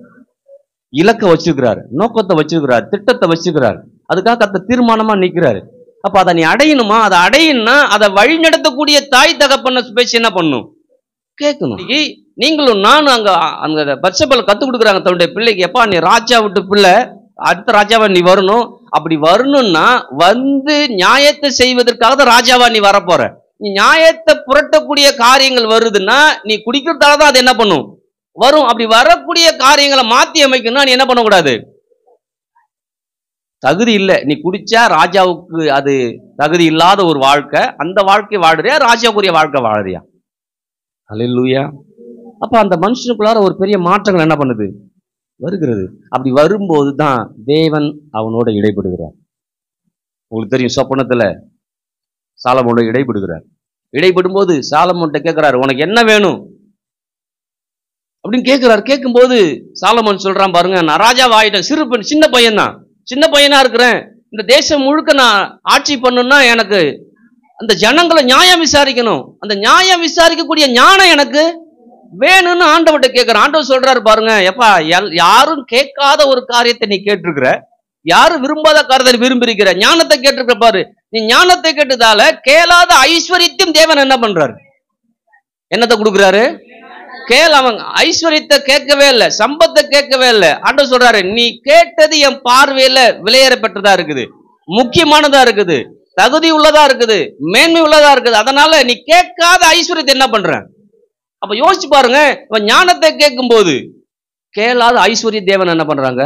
இலக்க வச்சுக்கிறார், நோக்கத்தை வச்சுக்கிறார், திட்டத்தை வச்சுக்கிறார். அதுக்காக கர்த்தர் தீர்மானமா நிற்கிறாரு. அப்ப அதை நீ அடையணுமா? அதை அடையணும்னா அதை வழி நடத்தக்கூடிய தாய் தகப்பன பேச்சு என்ன பண்ணும் கேட்கணும். நீங்களும் நானும் அங்க அந்த பட்சபல் கத்துக் கொடுக்குறாங்க தன்னுடைய பிள்ளைக்கு, எப்பா நீ ராஜா விட்டு பிள்ளை, அடுத்த ராஜாவா நீ வரணும். அப்படி வரணும்னா நியாயத்தை செய்வதற்காக தான் ராஜாவா நீ வரப்போற. நீ நியாயத்தை புரட்டக்கூடிய காரியங்கள் வருதுன்னா நீ குடிக்கிறதால தான் அது என்ன பண்ணும் வரும். அப்படி வரக்கூடிய காரியங்களை மாத்தி அமைக்கணும்னா நீ என்ன பண்ணக்கூடாது, தகுதி இல்லை. நீ குடிச்சா ராஜாவுக்கு அது தகுதி இல்லாத ஒரு வாழ்க்கை. அந்த வாழ்க்கை வாழுறியா, ராஜாவுக்குரிய வாழ்க்கை வாழுறியா? அல்லேலூயா. அப்ப அந்த மனுஷனுக்குள்ளார ஒரு பெரிய மாற்றங்கள் என்ன பண்ணுது வருகிறது. அப்படி வரும்போது தான் தேவன் அவனோட இடைப்படுகிறார். உங்களுக்கு தெரியும், சொப்பனத்துல சாலமோனோட இடைப்படுகிறார். இடைப்படும் போது சாலமோன்ட்ட கேட்கிறாரு, உனக்கு என்ன வேணும் அப்படின்னு கேட்கிறாரு. கேட்கும்போது சாலமோன் சொல்றான் பாருங்க, நான் ராஜாவா ஆயிட்டேன், சின்ன பையன் தான், சின்ன பையனா இருக்கிறேன். இந்த தேசம் முழுக்க நான் ஆட்சி பண்ணணும்னா எனக்கு அந்த ஜனங்களை நியாயம் விசாரிக்கணும். அந்த நியாயம் விசாரிக்கக்கூடிய ஞானம் எனக்கு வேணும்னு ஆண்டவர்கிட்ட கேட்கிறேன். ஆண்டவர் சொல்றாரு பாருங்க, எப்பா யாரும் கேட்காத ஒரு காரியத்தை நீ கேட்டிருக்கிற, யாரும் விரும்பாத காரியத்தை விரும்பியிருக்கிற, ஞானத்தை கேட்டிருக்கிற பாரு. நீ ஞானத்தை கேட்டதால கேளாத ஐஸ்வர்யத்தையும் தேவன் என்ன பண்றாரு, என்னத்தை கொடுக்குறாரு? அவன் ஐஸ்வர்யத்தை கேட்கவே இல்லை, சம்பத்தை கேட்கவே இல்லை. ஆண்டவர் சொல்றாரு, நீ கேட்டது என் பார்வையில விலையேறப்பட்டதா இருக்குது, முக்கியமானதா இருக்குது, தகுதி உள்ளதா இருக்குது, மேன்மை உள்ளதா இருக்குது. அதனால நீ கேட்காத ஐஸ்வர்யத்தை என்ன பண்ற? அப்ப யோசிச்சு பாருங்க, ஞானத்தை கேட்கும் போது கேளாத ஐஸ்வர்ய தேவன் என்ன பண்றாங்க.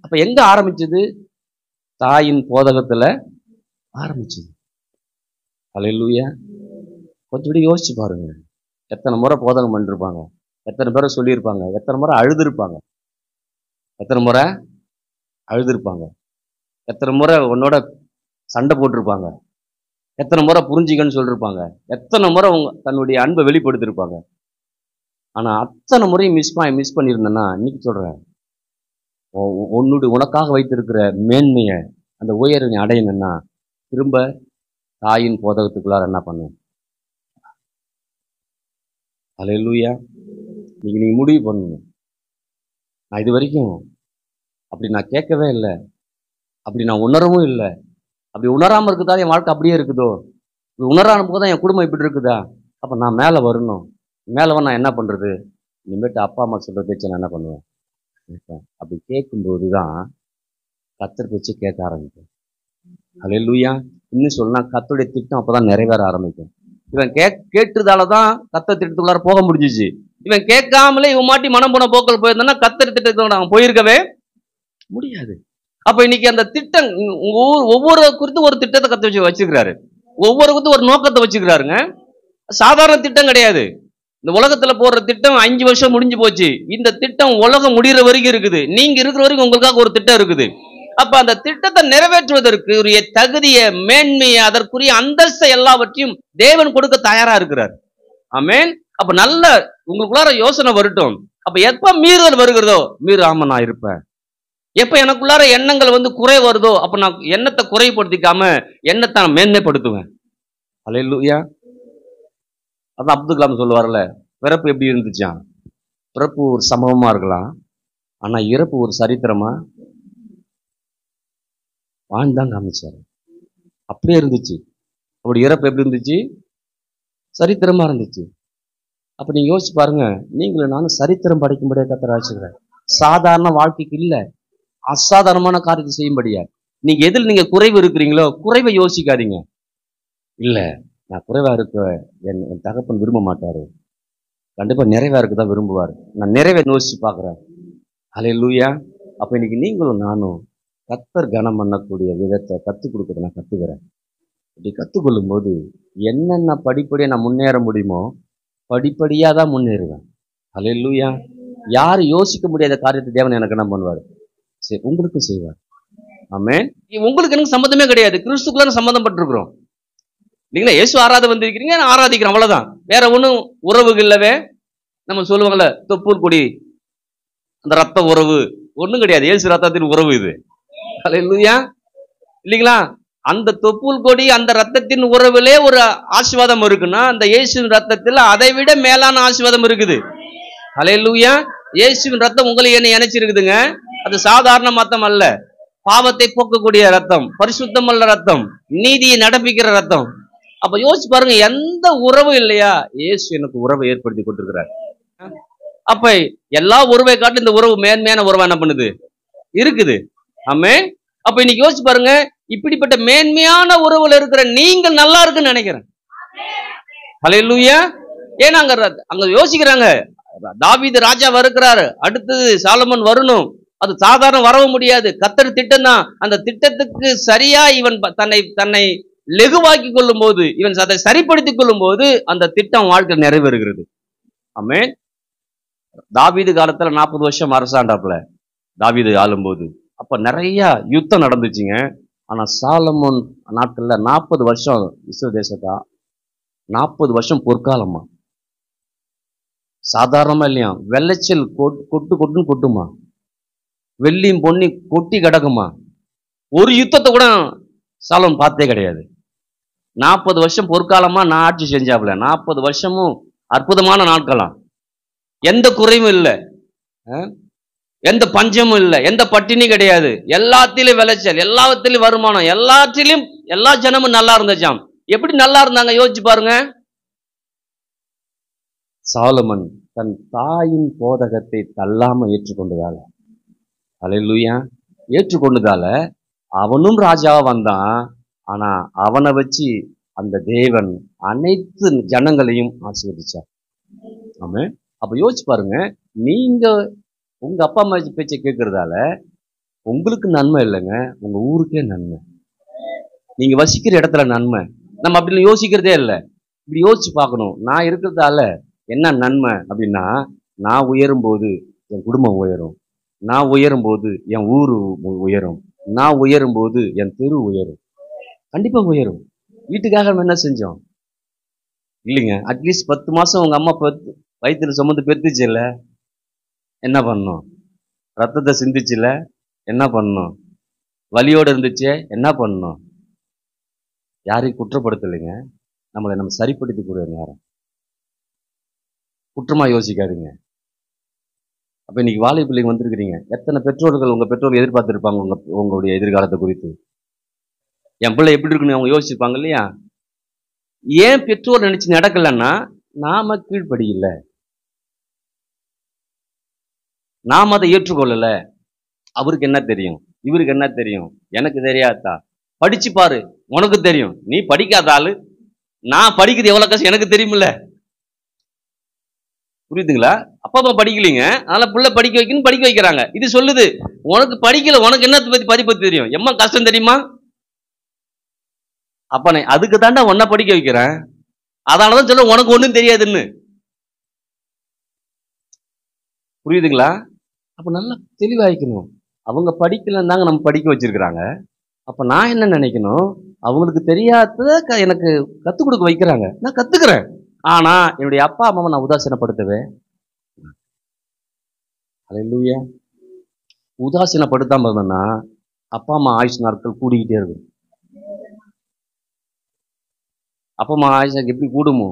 அப்ப எங்க ஆரம்பிச்சது? தாயின் போதகத்துல ஆரம்பிச்சது. அல்லேலூயா. கொஞ்சம் யோசிச்சு பாருங்க, எத்தனை முறை போதகம் பண்ணிருப்பாங்க, எத்தனை பேரை சொல்லியிருப்பாங்க, எத்தனை முறை அழுதுருப்பாங்க, எத்தனை முறை அழுதுருப்பாங்க, எத்தனை முறை உன்னோட சண்டை போட்டிருப்பாங்க, எத்தனை முறை புரிஞ்சிக்கன்னு சொல்லிருப்பாங்க, எத்தனை முறை தன்னுடைய அன்பை வெளிப்படுத்திருப்பாங்க. ஆனா அத்தனை முறையும் மிஸ் பண்ணியிருந்தேன்னா இன்னைக்கு சொல்றேன், உனக்காக வைத்திருக்கிற மேன்மையை, அந்த உயரை நீ அடையணும்னா திரும்ப தாயின் போதகத்துக்குள்ளார என்ன பண்ணு. அல்லேலூயா. நீங்க முடிவு பண்ணணும், நான் இது வரைக்கும் அப்படி நான் கேட்கவே இல்லை, அப்படி நான் உணரவும் இல்லை, அப்படி உணராம இருக்குதா என் வாழ்க்கை அப்படியே இருக்குதோ, இப்படி உணராம போதுதான் என் குடும்பம் இப்படி இருக்குதா, அப்ப நான் மேல வரணும். மேல நான் என்ன பண்றது? இனிமேட்டு அப்பா அம்மா சொல்ற பேச்சு நான் என்ன பண்ணுவேன்? அப்படி கேட்கும்போதுதான் கர்த்தர் பேச்சு கேட்க ஆரம்பிக்கும். அல்லேலூயா. இன்னும் சொல்லலாம், கர்த்தருடைய திட்டம் அப்பதான் நிறைவேற ஆரம்பிக்கும். இவன் கேட்டுதாலதான் கர்த்தர் திட்டத்துக்குள்ளார போக முடிஞ்சிச்சு. இவன் கேட்காமலே இவன் மாட்டி மனம் போன போக்கள் போயிருந்தானா கர்த்தர் திட்டத்துக்கு அவன் போயிருக்கவே முடியாது. அப்ப இன்னைக்கு அந்த திட்டம் ஒவ்வொரு குறித்து ஒரு திட்டத்தை கர்த்தர் வச்சுக்கிறாரு. ஒவ்வொரு குறித்து ஒரு நோக்கத்தை வச்சுக்கிறாருங்க. சாதாரண திட்டம் கிடையாது. இந்த உலகத்துல போடுற திட்டம் 5 வருஷம் முடிஞ்சு போச்சு. இந்த திட்டம் உலகம் முடிகிற வரைக்கும் இருக்குது. நீங்க இருக்கிற வரைக்கும் உங்களுக்காக ஒரு திட்டம் இருக்குது. அப்ப அந்த திட்டத்தை நிறைவேற்றுவதற்கு உரிய தகுதிய, மேன்மையை, அதற்குரிய அந்தஸ்தை எல்லாவற்றையும் தேவன் கொடுக்க தயாரா இருக்கிறார். ஆமென். அப்ப நல்ல உங்களுக்குள்ளார யோசனை வரட்டும். அப்ப எப்ப மீறுதல் வருகிறதோ, ஆமா நான் இருப்பேன். எப்ப எனக்குள்ளார எண்ணங்கள் குறை வருதோ, அப்ப நான் எண்ணத்தை குறைப்படுத்திக்காம எண்ணத்தை நான் மேன்மைப்படுத்துவேன். அல்லேலூயா. அதான் அப்துல் கலாம் சொல்லுவார்ல, பிறப்பு எப்படி இருந்துச்சான்? பிறப்பு ஒரு சம்பவமா இருக்கலாம், ஆனா இறப்பு ஒரு சரித்திரமா வாழ்ந்தான் காமிச்சாரு. அப்படியே இருந்துச்சு. அப்படி இறப்பு எப்படி இருந்துச்சு? சரித்திரமா இருந்துச்சு. அப்ப நீங்க யோசிச்சு பாருங்க, நீங்களும் நானும் சரித்திரம் படைக்கும்படியா கர்த்தர் ஆசீர்வதிக்கிறார். சாதாரண வாழ்க்கைக்கு இல்ல, அசாதாரணமான காரியத்தை செய்யும்படியா. நீங்க எதில் நீங்க குறைவு இருக்கிறீங்களோ, குறைவை யோசிக்காதீங்க. இல்ல நான் குறைவா இருக்க என் தகப்பன் விரும்ப மாட்டாரு, கண்டிப்பா நிறைவா இருக்குதான் விரும்புவார். நான் நிறைவை யோசிச்சு பாக்குறேன். அல்லேலூயா. அப்ப இன்னைக்கு நீங்களும் நானும் கர்த்தர் கனம் பண்ணக்கூடிய விதத்தை கத்துக் கொடுக்க நான் கத்துக்கிறேன். இப்படி கத்துக்கொள்ளும் போது என்னென்ன படிப்படியா நான் முன்னேற முடியுமோ படிப்படியா தான் முன்னேறுவேன். அல்லேலூயா. யாரும் யோசிக்க முடியாத காரியத்தை தேவன் எனக்கு என்ன பண்ணுவார்? சரி, உங்களுக்கும் செய்வார். ஆமென். உங்களுக்கு எனக்கு சம்பந்தமே கிடையாது, கிறிஸ்துக்குள்ள சம்பந்தம் பட்டிருக்கிறோம் இல்லைங்களா? இயேசு ஆராத வந்திருக்கிறீங்க, நான் ஆராதிக்கிறேன், அவ்வளவுதான். வேற ஒன்றும் உறவுகள் இல்லவே. நம்ம சொல்லுவாங்கல்ல, தொப்புள் கொடி, அந்த ரத்த உறவு ஒன்றும் கிடையாது. இயேசு ரத்தத்தின் உறவு இது. அல்லேலூயா. இல்லைங்களா? அந்த தொப்புள் கொடி, அந்த ரத்தத்தின் உறவிலே ஒரு ஆசீர்வாதம் இருக்குன்னா, அந்த இயேசுவின் ரத்தத்தில் அதை விட மேலான ஆசீர்வாதம் இருக்குது. அல்லேலூயா. இயேசுவின் ரத்தம் உங்களை என்ன இணைச்சிருக்குதுங்க. அது சாதாரண மத்தம் அல்ல, பாவத்தை போக்கக்கூடிய ரத்தம், பரிசுத்தம் அல்ல ரத்தம், நீதியை நடப்பிக்கிற ரத்தம். அப்ப யோசிச்சு பாருங்க, எந்த உறவு இல்லையா? இயேசு எனக்கு உறவை ஏற்படுத்தி கொண்டிருக்கிறார். அப்ப எல்லா உறவை காட்டு இந்த உறவு மேன்மையான உறவா என்ன பண்ணுது? இருக்குது. ஆமென். அப்ப இன்னைக்கு யோசிச்சு பாருங்க, இப்படிப்பட்ட மேன்மையான உறவுல இருக்கிற நீங்கள் நல்லா இருக்குன்னு நினைக்கிறேன். அல்லேலூயா. ஏன்னா அங்க யோசிக்கிறாங்க, தாவீது ராஜாவா இருக்கிறாரு, அடுத்தது சாலமன் வரணும். அது சாதாரண வரவும் முடியாது, கர்த்தர் திட்டம் தான். அந்த திட்டத்துக்கு சரியா இவன் தன்னை லெகுவாக்கி கொள்ளும் போது, இவன் அதை சரிப்படுத்திக் கொள்ளும் போது அந்த திட்டம் வாழ்க்கை நிறைவேறுகிறது. ஆமென். தாவீது காலத்துல 40 வருஷம் அரசாண்டாப்புல தாவீது ஆளும்போது, அப்ப நிறைய யுத்தம் நடந்துச்சுங்க. ஆனா சாலமோன் நாட்கள்ல 40 வருஷம் இஸ்ரவேல் தேசத்தா 40 வருஷம் பொற்காலமா. சாதாரணமா இல்லையா? வெள்ளைச்சல் கொட்டுன்னு கொட்டுமா, வெள்ளியும் பொன்னி கொட்டி கிடக்குமா. ஒரு யுத்தத்தை கூட சாலமோன் பார்த்தே கிடையாது. 40 வருஷம் பொற்காலமா நான் ஆட்சி செஞ்சாப்புல. 40 வருஷமும் அற்புதமான நாட்களாம். எந்த குறைவும் இல்லை, எந்த பஞ்சமும் இல்லை, எந்த பட்டினியும் கிடையாது. எல்லாத்திலும் விளைச்சல், எல்லாத்திலும் வருமானம், எல்லாத்திலும் எல்லா ஜனமும் நல்லா இருந்துச்சாம். எப்படி நல்லா இருந்தாங்க யோசிச்சு பாருங்க. சாலமன் தன் தாயின் போதகத்தை தள்ளாம ஏற்றுக்கொண்டதால, அல்லேலூயா, ஏற்றுக்கொண்டதால அவனும் ராஜாவா வந்தான். ஆனா அவனை வச்சு அந்த தேவன் அனைத்து ஜனங்களையும் ஆசீர்வதிச்சார். ஆமா. அப்ப யோசிச்சு பாருங்க, நீங்க உங்க அப்பா அம்மா பேச்சை கேட்கறதால உங்களுக்கு நன்மை இல்லைங்க, உங்க ஊருக்கே நன்மை, நீங்க வசிக்கிற இடத்துல நன்மை. நம்ம அப்படி யோசிக்கிறதே இல்லை. இப்படி யோசிச்சு பார்க்கணும், நான் இருக்கிறதால என்ன நன்மை அப்படின்னா, நான் உயரும் போது என் குடும்பம் உயரும், நான் உயரும் போது என் ஊரு உயரும், நான் உயரும் போது என் தெரு உயரும். கண்டிப்பா உயரும். வீட்டுக்காக நம்ம என்ன செஞ்சோம்? இல்லைங்க, அட்லீஸ்ட் 10 மாசம் உங்க அம்மா வயிற்றுல சுமந்து பெருத்துச்சு இல்ல, என்ன பண்ணோம்? ரத்தத்தை சிந்திச்சுல, என்ன பண்ணோம்? வலியோடு இருந்துச்சு, என்ன பண்ணோம்? யாரையும் குற்றப்படுத்தலைங்க, நம்மளை நம்ம சரிப்படுத்திக்கூடிய நேரம். குற்றமா யோசிக்காதீங்க. அப்ப இன்னைக்கு வாழை பிள்ளைங்க வந்திருக்கிறீங்க, எத்தனை பெற்றோர்கள் உங்க பெற்றோர்கள் எதிர்பார்த்திருப்பாங்க உங்களுடைய எதிர்காலத்தை குறித்து. என் பிள்ளை எப்படி இருக்குன்னு அவங்க யோசிச்சிருப்பாங்க இல்லையா? ஏன் பெற்றோர் நினைச்சு நடக்கலன்னா, நாம கீழ்ப்படியில்ல, நாம அதை ஏற்றுக்கொள்ளல. அவருக்கு என்ன தெரியும், இவருக்கு என்ன தெரியும், எனக்கு தெரியாதா? படிச்சு பாரு, உனக்கு தெரியும். நீ படிக்காத ஆளு, நான் படிக்கிறது எவ்வளவு கஷ்டம் எனக்கு தெரியுமில்ல. புரியுதுங்களா? அப்பா அம்மா படிக்கலீங்க, அதனால புள்ள படிக்க வைக்கணும், படிக்க வைக்கிறாங்க. இது சொல்லுது, உனக்கு படிக்கல, உனக்கு என்ன பத்தி தெரியும், எம்மா கஷ்டம் தெரியுமா? அப்ப நான் அதுக்கு தாண்டா உன்னை படிக்க வைக்கிறேன், அதனாலதான் சொல்ல உனக்கு ஒண்ணும் தெரியாதுன்னு. புரியுதுங்களா? அப்ப நல்லா தெளிவாய்க்கணும். அவங்க படிக்கலன்னு நம்ம படிக்க வச்சிருக்கிறாங்க. அப்ப நான் என்ன நினைக்கணும், அவங்களுக்கு தெரியாத எனக்கு கத்துக் கொடுக்க வைக்கிறாங்க, நான் கத்துக்கிறேன். ஆனா என்னுடைய அப்பா அம்மாவை நான் உதாசீனப்படுத்தவே, அல்லேலூயா, உதாசீனப்படுத்தாம இருந்தேன்னா அப்பா அம்மா ஆயுஷ் நாட்கள் கூடிக்கிட்டே இருக்கும். அப்பா அம்மா ஆயுஷ் எப்படி கூடுமோ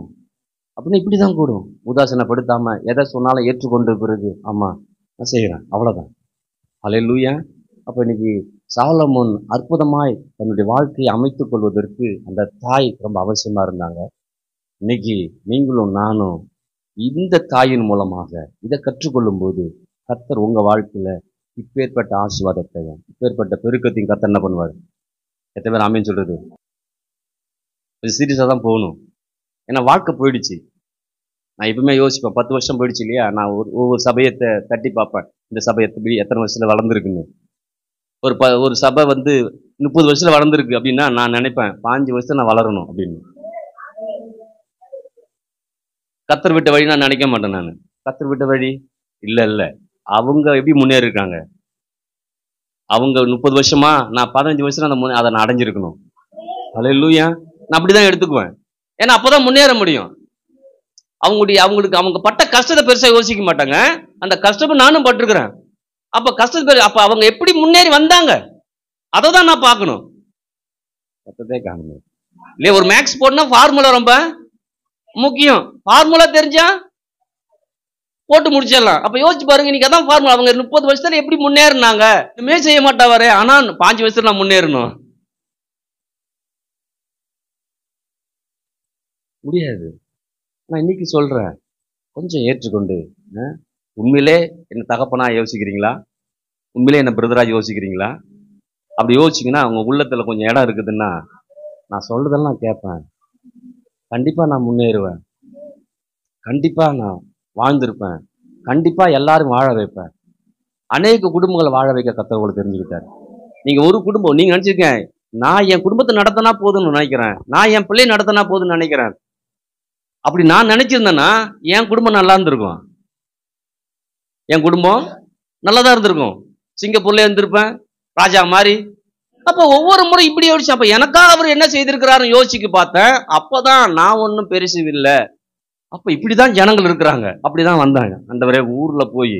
அப்படின்னு இப்படிதான் கூடும். உதாசீனப்படுத்தாம எதை சொன்னாலும் ஏற்றுக்கொண்டு பிறகு ஆமா நான் செய்யறேன், அவ்வளவுதான். அல்லேலூயா. அப்ப இன்னைக்கு சாலமோன் அற்புதமாய் தன்னுடைய வாழ்க்கையை அமைத்துக் கொள்வதற்கு அந்த தாய் ரொம்ப அவசியமா இருந்தாங்க. இன்னைக்கு நீங்களும் நானும் இந்த தாயின் மூலமாக இதை கற்றுக்கொள்ளும் போது கர்த்தர் உங்க வாழ்க்கையில இப்பேற்பட்ட ஆசீர்வாதத்தையும் இப்பேற்பட்ட பெருக்கத்தையும் கர்த்தர் என்ன பண்ணுவார்? எத்தனை பேர் ஆமீன் சொல்றது? கொஞ்சம் சீரியஸா தான் போகணும். ஏன்னா வாழ்க்கை போயிடுச்சு. நான் எப்பவுமே யோசிப்பேன், 10 வருஷம் போயிடுச்சு இல்லையா, நான் ஒவ்வொரு சபையை தட்டி பார்ப்பேன், இந்த சபை எத்தனை வருஷத்துல வளர்ந்துருக்குன்னு. ஒரு சபை 30 வருஷத்துல வளர்ந்துருக்கு அப்படின்னா நான் நினைப்பேன் 5 வருஷத்துல நான் வளரணும் அப்படின்னு. கர்த்தர் விட்ட வழி நான் நினைக்க மாட்டேன். நான் கர்த்தர் விட்ட வழி இல்ல, அவங்க எப்படி முன்னேறி இருக்காங்க, அவங்க 30 வருஷமா, நான் 15 வருஷம் அதை நான் அடைஞ்சிருக்கணும். அல்லேலூயா. நான் அப்படிதான் எடுத்துக்குவேன். ஏன்னா அப்பதான் முன்னேற முடியும். அவங்க பட்ட கஷ்டத்தை பெருசா யோசிக்க மாட்டாங்க. அந்த கஷ்டம் நானும் பட்டிருக்கிறேன். அப்ப கஷ்டத்தை அப்ப அவங்க எப்படி முன்னேறி வந்தாங்க அதை தான் நான் பார்க்கணும். கஷ்டத்தை காணணும் இல்லையா? ஒரு மேக்ஸ் போடனா ஃபார்முலா ரொம்ப முக்கியம். ஃபார்முலா தெரிஞ்சா போட்டு முடிச்சிடலாம். அப்ப யோசிச்சு பாருங்க, இன்னைக்கு அதான் ஃபார்முலா. அவங்க 30 வருஷத்துல எப்படி முன்னேறினாங்க? எதுவுமே செய்ய மாட்டாவாரே, ஆனா 5 வருஷத்துல நான் முன்னேறணும் முடியாது. நான் இன்னைக்கு சொல்றேன், கொஞ்சம் ஏற்றுக்கொண்டு, உண்மையிலே என்ன தகப்பனா யோசிக்கிறீங்களா? உண்மையிலே என்ன பிரதரா யோசிக்கிறீங்களா? அப்படி யோசிச்சிங்கன்னா உங்க உள்ளத்துல கொஞ்சம் இடம் இருக்குதுன்னா நான் சொல்றதெல்லாம் கேட்பேன். கண்டிப்பா நான் முன்னேறுவேன், கண்டிப்பா நான் வாழ்ந்திருப்பேன், கண்டிப்பா எல்லாரும் வாழ வைப்பேன். அநேக குடும்பங்களை வாழ வைக்க கர்த்தர் உங்களுக்கு தெரிஞ்சுக்கிட்டாரு. நீங்க ஒரு குடும்பம், நீங்க நினைச்சிருக்கேன் நான் என் குடும்பத்தை நடத்தினா போதும்னு நினைக்கிறேன், நான் என் பிள்ளையை நடத்தினா போதும்னு நினைக்கிறேன். அப்படி நான் நினைச்சிருந்தேன்னா என் குடும்பம் நல்லா இருந்திருக்கும், என் குடும்பம் நல்லதா இருந்திருக்கும், சிங்கப்பூர்ல இருந்திருப்பேன் ராஜா மாதிரி. அப்ப ஒவ்வொரு முறை இப்படி யோசிச்சு, அப்ப எனக்கா அவர் என்ன செய்திருக்கிறாருன்னு யோசிச்சு பார்த்தேன். அப்பதான் நான் ஒன்றும் பெருசு இல்லை, அப்ப இப்படிதான் ஜனங்கள் இருக்கிறாங்க. அப்படிதான் வந்தாங்க. அந்த ஊர்ல போய்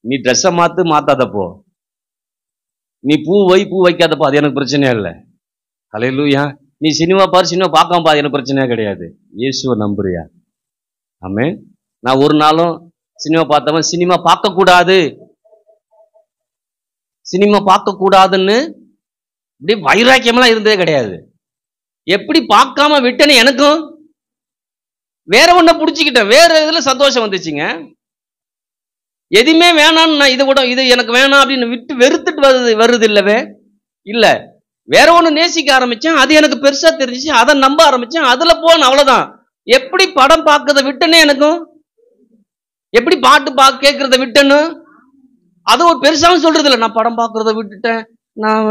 நீ ட்ரெஸ்ஸை மாத்தாதப்போ, நீ பூ வைக்காதப்போ அது எனக்கு பிரச்சனையே இல்லை. அல்லேலூயா. நீ சினிமா பாரு, சினிமா பார்க்காம பாரு, எனக்கு பிரச்சனையே கிடையாது. இயேசுவை நம்புறியா? ஆமென். நான் ஒரு நாளும் சினிமா பார்த்தவன் சினிமா பார்க்க கூடாது, சினிமா பார்க்க கூடாதுன்னு இப்படி வைராக்கியமெல்லாம் இருந்ததே கிடையாது. எப்படி பார்க்காம விட்டேன்னு எனக்கும் வேற ஒன்ன பிடிச்சிக்கிட்டேன், வேற இதுல சந்தோஷம் வந்துச்சுங்க. எதுவுமே வேணான்னு நான் இது எனக்கு வேணாம் அப்படின்னு விட்டு வெறுத்துட்டு வருது இல்லவே இல்ல. வேற ஒண்ணு நேசிக்க ஆரம்பிச்சேன், அது எனக்கு பெருசா தெரிஞ்சிச்சு, அதை நம்ப ஆரம்பிச்சேன், அதுல போன அவ்வளவுதான். எப்படி படம் பார்க்கறத விட்டனே, எனக்கும் எப்படி பாட்டு கேட்கறத விட்டேன்னு அது ஒரு பெருசாவும் சொல்றது இல்லை. நான் படம் பார்க்கறத விட்டுட்டேன், நான்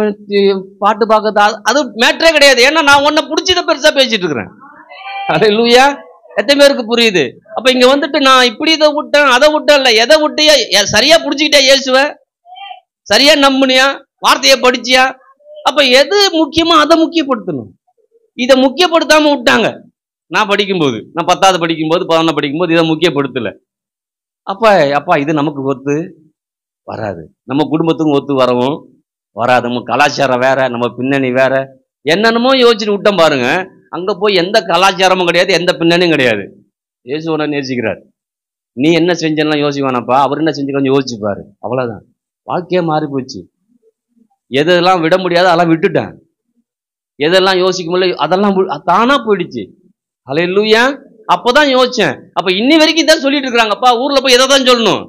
பாட்டு பார்க்கறது அது மேட்டரே கிடையாது. ஏன்னா நான் உன்னை பிடிச்சத பெருசா பேசிட்டு இருக்கிறேன். அல்லேலூயா. எத்தனை பேருக்கு புரியுது? அப்ப இங்க நான் இப்படி இதை விட்டேன் அதை விட்டேன் இல்ல, எதை விட்டியா சரியா புடிச்சுக்கிட்டே இயேசுவ சரியா நம்புனியா, வார்த்தையை படிச்சியா? அப்ப எது முக்கியமோ அதை முக்கியப்படுத்தணும். இதை முக்கியப்படுத்தாம விட்டாங்க. நான் படிக்கும்போது, நான் 10வது படிக்கும்போது 11 படிக்கும்போது இதை முக்கியப்படுத்தல. அப்பா இது நமக்கு ஒத்து வராது, நம்ம குடும்பத்துக்கும் ஒத்து வரவும் வராது, நம்ம கலாச்சாரம் வேற, நம்ம பின்னணி வேற, என்னென்னமோ யோசிச்சுட்டு விட்டோம் பாருங்க. அங்க போய் எந்த கலாச்சாரமும் கிடையாது, எந்த பின்னணியும் கிடையாது. இயேசு உன்னை நேசிக்கிறார். நீ என்ன செஞ்செல்லாம் யோசிக்கணும்ப்பா, அவர் என்ன செஞ்சு கொஞ்சம் யோசிச்சுப்பாரு, அவ்வளவுதான். வாழ்க்கையே மாறி போச்சு. எதெல்லாம் விட முடியாது அதெல்லாம் விட்டுட்டேன், எதெல்லாம் யோசிக்க முடியல அதெல்லாம் தானா போயிடுச்சு. அல்லேலூயா. அப்பதான் யோசிச்சேன். அப்ப இன்னி வரைக்கும் தான் சொல்லிட்டு இருக்கிறாங்கப்பா, ஊர்ல போய் எதை தான் சொல்லணும்,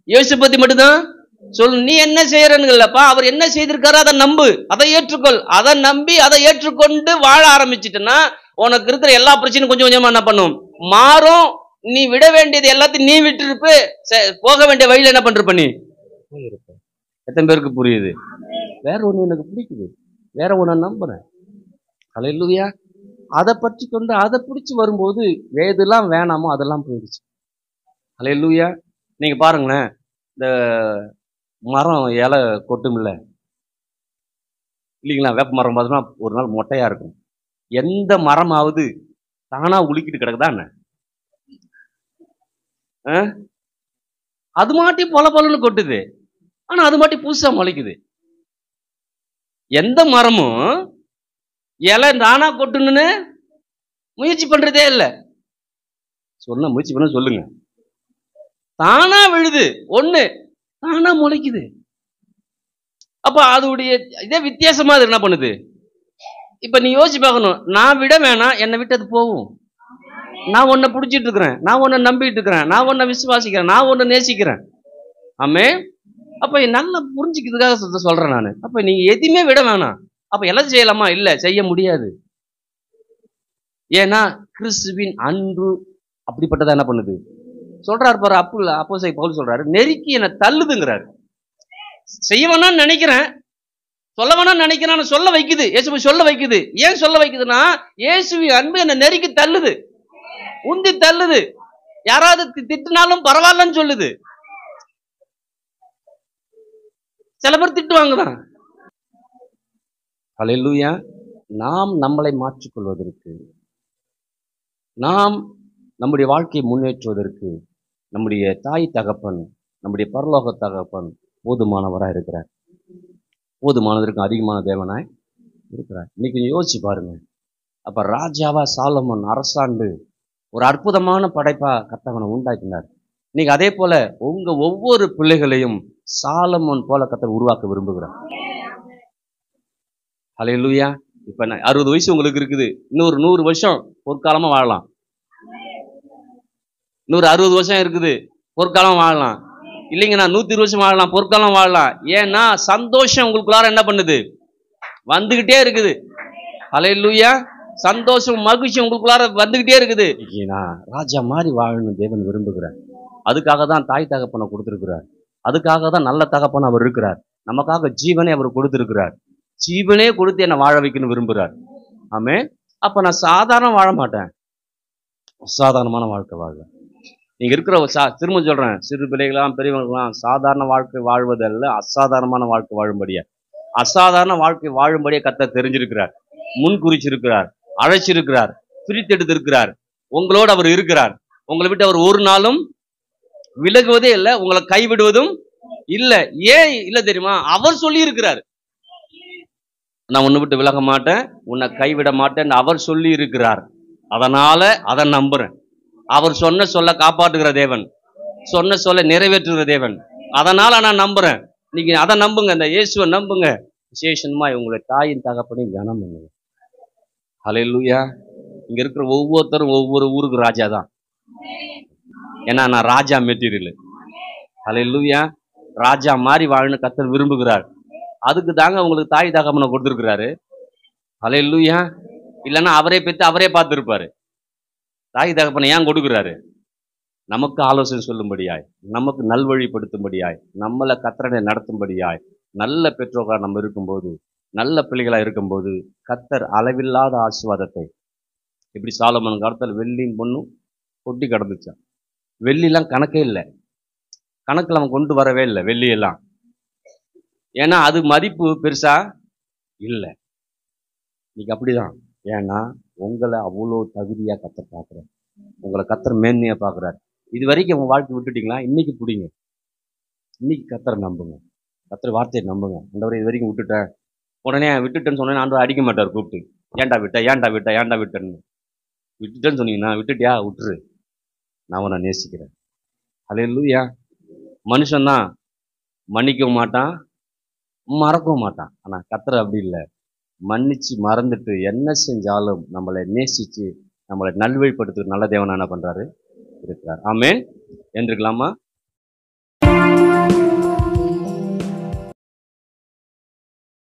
இயேசு பத்தி மட்டும்தான் சொல்லு. நீ என்ன செய்யறன்னுல்லப்பா, அவர் என்ன செய்திருக்காரோ அதை நம்பு, அதை ஏற்றுக்கொள். அதை நம்பி அதை ஏற்றுக்கொண்டு வாழ ஆரம்பிச்சிட்டுன்னா உனக்கு இருக்கிற எல்லா பிரச்சனையும் கொஞ்சம் கொஞ்சமா என்ன பண்ணும், மாறும். நீ விட வேண்டியது எல்லாத்தையும் நீ விட்டு இருப்ப, போக வேண்டிய வழியில என்ன பண்ற நீ போயிருப்ப. எத்தனை பேருக்கு புரியுது? வேற ஒண்ணு எனக்கு பிடிக்குது, வேற ஒண்ணு நம்புறேன். ஹல்லேலூயா. அதை பற்றி கொண்டு அதை பிடிச்சி வரும்போது எதெல்லாம் வேணாமோ அதெல்லாம் போயிடுச்சு. ஹல்லேலூயா. நீங்க பாருங்களேன், இந்த மரம் இலை கொட்டும் இல்லைங்களா? வேப்ப மரம் பார்த்தோம்னா ஒரு நாள் மொட்டையா இருக்கும். எந்த மரமாவது தானா உலுக்கிட்டு கிடக்குதா என்ன? அது மாட்டி பொல பொலன்னு கொட்டுது, ஆனா அது மாட்டி புதுசா முளைக்குது. எந்த மரமும் இலை தானா கொட்டுன்னு முயற்சி பண்றதே இல்லை. சொன்ன முயற்சி பண்ண சொல்லுங்க. தானா விழுது ஒண்ணு, தானா முளைக்குது. அப்ப அதோடைய இதே வித்தியாசமா அது என்ன பண்ணுது? இப்ப நீ யோசிச்சு பார்க்கணும். நான் விட வேணாம், என்னை விட்டு அது போகும். நான் உன்னை பிடிச்சிட்டு இருக்கிறேன், நான் உன்னை நம்பிட்டு இருக்கிறேன், நான் உன்னை விசுவாசிக்கிறேன், நான் உன்னை நேசிக்கிறேன். ஆமே. அப்ப நல்லா புரிஞ்சுக்கிறதுக்காக சொல்றேன் நான். அப்ப நீங்க எதுவுமே விட வேணாம். அப்ப எல்லாம் செய்யலாமா? இல்ல, செய்ய முடியாது. ஏன்னா கிறிஸ்துவின் அன்பு அப்படிப்பட்டதா என்ன பண்ணுது சொல்றாரு பாரு. அப்போஸ்தலன் பவுல் சொல்றாரு, நெருக்கி என்னை தள்ளுதுங்கிறாரு. செய்ய வேணாம்னு நினைக்கிறேன், சொல்ல வேணாம்னு நினைக்கிறேன், சொல்ல வைக்குது. இயேசுவை சொல்ல வைக்குது. ஏன் சொல்ல வைக்குதுன்னா, இயேசுவின் அன்பு என்னை நெருக்கி தள்ளுது, உந்தி தள்ளுது. யாராவது திட்டினாலும் பரவாயில்லன்னு சொல்லுது. சில பேர் திட்டுவாங்கதான். ஹல்லேலூயா. நாம் நம்மளை மாற்றிக்கொள்வதற்கு, நாம் நம்முடைய வாழ்க்கையை முன்னேற்றுவதற்கு நம்முடைய தாய் தகப்பன், நம்முடைய பரலோக தகப்பன் போதுமானவராக இருக்கிறார். போதுமானதற்கு அதிகமான தேவனாய் இருக்கிறார். இன்னைக்கு யோசிச்சு பாருங்க. அப்ப ராஜாவா சாலமோன் அரசாண்டு ஒரு அற்புதமான படைப்பா கர்த்தர் உண்டாக்கினார். இன்னைக்கு அதே போல உங்க ஒவ்வொரு பிள்ளைகளையும் சாலமோன் போல கர்த்தர் உருவாக்க விரும்புகிறார். ஹல்லேலூயா. இப்ப 60 வயசு உங்களுக்கு இருக்குது, இன்னொரு 100 வருஷம் பொற்காலமா வாழலாம். இன்னொரு 60 வருஷம் இருக்குது, பொற்காலம் வாழலாம். இல்லைங்க, நான் 120 வருஷம் வாழலாம், பொற்காலம் வாழலாம். ஏன்னா சந்தோஷம் உங்களுக்குள்ளார என்ன பண்ணுது, வந்துகிட்டே இருக்குது. ஹல்லேலூயா. சந்தோஷம் மகிழ்ச்சி உங்களுக்குள்ளார வந்துகிட்டே இருக்குது. நான் ராஜா மாதிரி வாழணும் தேவன் விரும்புகிறார். அதுக்காக தான் தாய் தகப்பனை கொடுத்திருக்கிறார். அதுக்காக தான் நல்ல தகப்பன் அவர் இருக்கிறார். நமக்காக ஜீவனை அவர் கொடுத்திருக்கிறார். ஜீவனே கொடுத்து என்னை வாழ வைக்கணும்னு விரும்புகிறார். ஆமே. அப்ப நான் சாதாரண வாழ மாட்டேன், அசாதாரணமான வாழ்க்கை வாழ்வேன். நீங்க இருக்கிற திரும்ப சொல்றேன், சிறு பிள்ளைகளாம் பெரியவங்களாம் சாதாரண வாழ்க்கை வாழ்வதல்ல, அசாதாரணமான வாழ்க்கை வாழும்படியா, அசாதாரண வாழ்க்கை வாழும்படியா கர்த்தர் தெரிஞ்சிருக்கிறார், முன் குறிச்சிருக்கிறார், அழைச்சிருக்கிறார், பிரித்தெடுத்திருக்கிறார். உங்களோடு அவர் இருக்கிறார். உங்களை விட்டு அவர் ஒரு நாளும் விலகுவதே இல்லை, உங்களை கைவிடுவதும் இல்லை. ஏன் இல்லை தெரியுமா? அவர் சொல்லி இருக்கிறார், நான் உன்னை விட்டு விலக மாட்டேன், உன்னை கைவிட மாட்டேன் அவர் சொல்லி இருக்கிறார். அதனால அதை நம்புறேன். அவர் சொன்ன சொல்ல காப்பாற்றுகிற தேவன், சொன்ன சொல்ல நிறைவேற்றுகிற தேவன். அதனால நான் நம்புறேன். நீங்க அதை நம்புங்க, இந்த இயேசுவை நம்புங்க. விசேஷமா உங்களுடைய தாயின் தகப்பனையும் கனம் பண்ணுங்க. ஹல்லேலூயா. இங்க இருக்கிற ஒவ்வொருத்தரும் ஒவ்வொரு ஊருக்கு ராஜா தான். ஏன்னா நான் ராஜா மெட்டீரியல். ஹல்லேலூயா. ராஜா மாதிரி வாழணும் கர்த்தர் விரும்புகிறார். அதுக்கு தாங்க உங்களுக்கு தாய் தகப்பனை கொடுத்துருக்கிறாரு. ஹல்லேலூயா. இல்லைன்னா அவரே பெற்று அவரே பார்த்துருப்பாரு. தாய் தகப்பனை ஏன் கொடுக்குறாரு? நமக்கு ஆலோசனை சொல்லும்படியாய், நமக்கு நல்வழிப்படுத்தும்படியாய், நம்மளை கர்த்தரை நடத்தும்படியாய். நல்ல பெற்றோராக நம்ம இருக்கும்போது, நல்ல பிள்ளைகளா இருக்கும்போது கர்த்தர் அளவில்லாத ஆசீர்வாதத்தை, இப்படி சாலமோன் காலத்தில் வெள்ளியும் பொண்ணும் கொட்டி கிடந்துச்சான். வெள்ளிலாம் கணக்கே இல்லை, கணக்கில் அவன் கொண்டு வரவே இல்லை வெள்ளியெல்லாம். ஏன்னா அது மதிப்பு பெருசா இல்லை. இன்னைக்கு அப்படிதான். ஏன்னா உங்களை அவ்வளோ தகுதியா கர்த்தர் பார்க்குறார், உங்களை கர்த்தர் மேன்மையா பார்க்குறாரு. இது வரைக்கும் உங்க வாழ்க்கை விட்டுட்டீங்களா? இன்னைக்கு பிடிங்க, இன்னைக்கு கர்த்தரை நம்புங்க, கர்த்தர் வார்த்தையை நம்புங்க. ஆண்டவரே இது வரைக்கும் விட்டுட்டேன், உடனே விட்டுட்டேன்னு சொன்னேன் ஆண்டவர் அடிக்க மாட்டார் கூப்பிட்டு, ஏன்டா விட்ட ஏன்டா விட்ட ஏன்டா விட்டேன்னு. விட்டுட்டேன்னு சொன்னீங்கன்னா விட்டுட்டியா, விட்டுரு, நான் உன்னை நேசிக்கிறேன். ஹல்லேலூயா. மனுஷன்தான் மன்னிக்கவும் மாட்டான், மறக்கவும் மாட்டான். ஆனா கர்த்தர் அப்படி இல்லை. மன்னிச்சு மறந்துட்டு என்ன செஞ்சாலும் நம்மளை நேசிச்சு நம்மளை நல்வழிப்படுத்த நல்ல தேவன் என்ன பண்றாரு இருக்கிறார். ஆமென். என்றுக்கலாமா?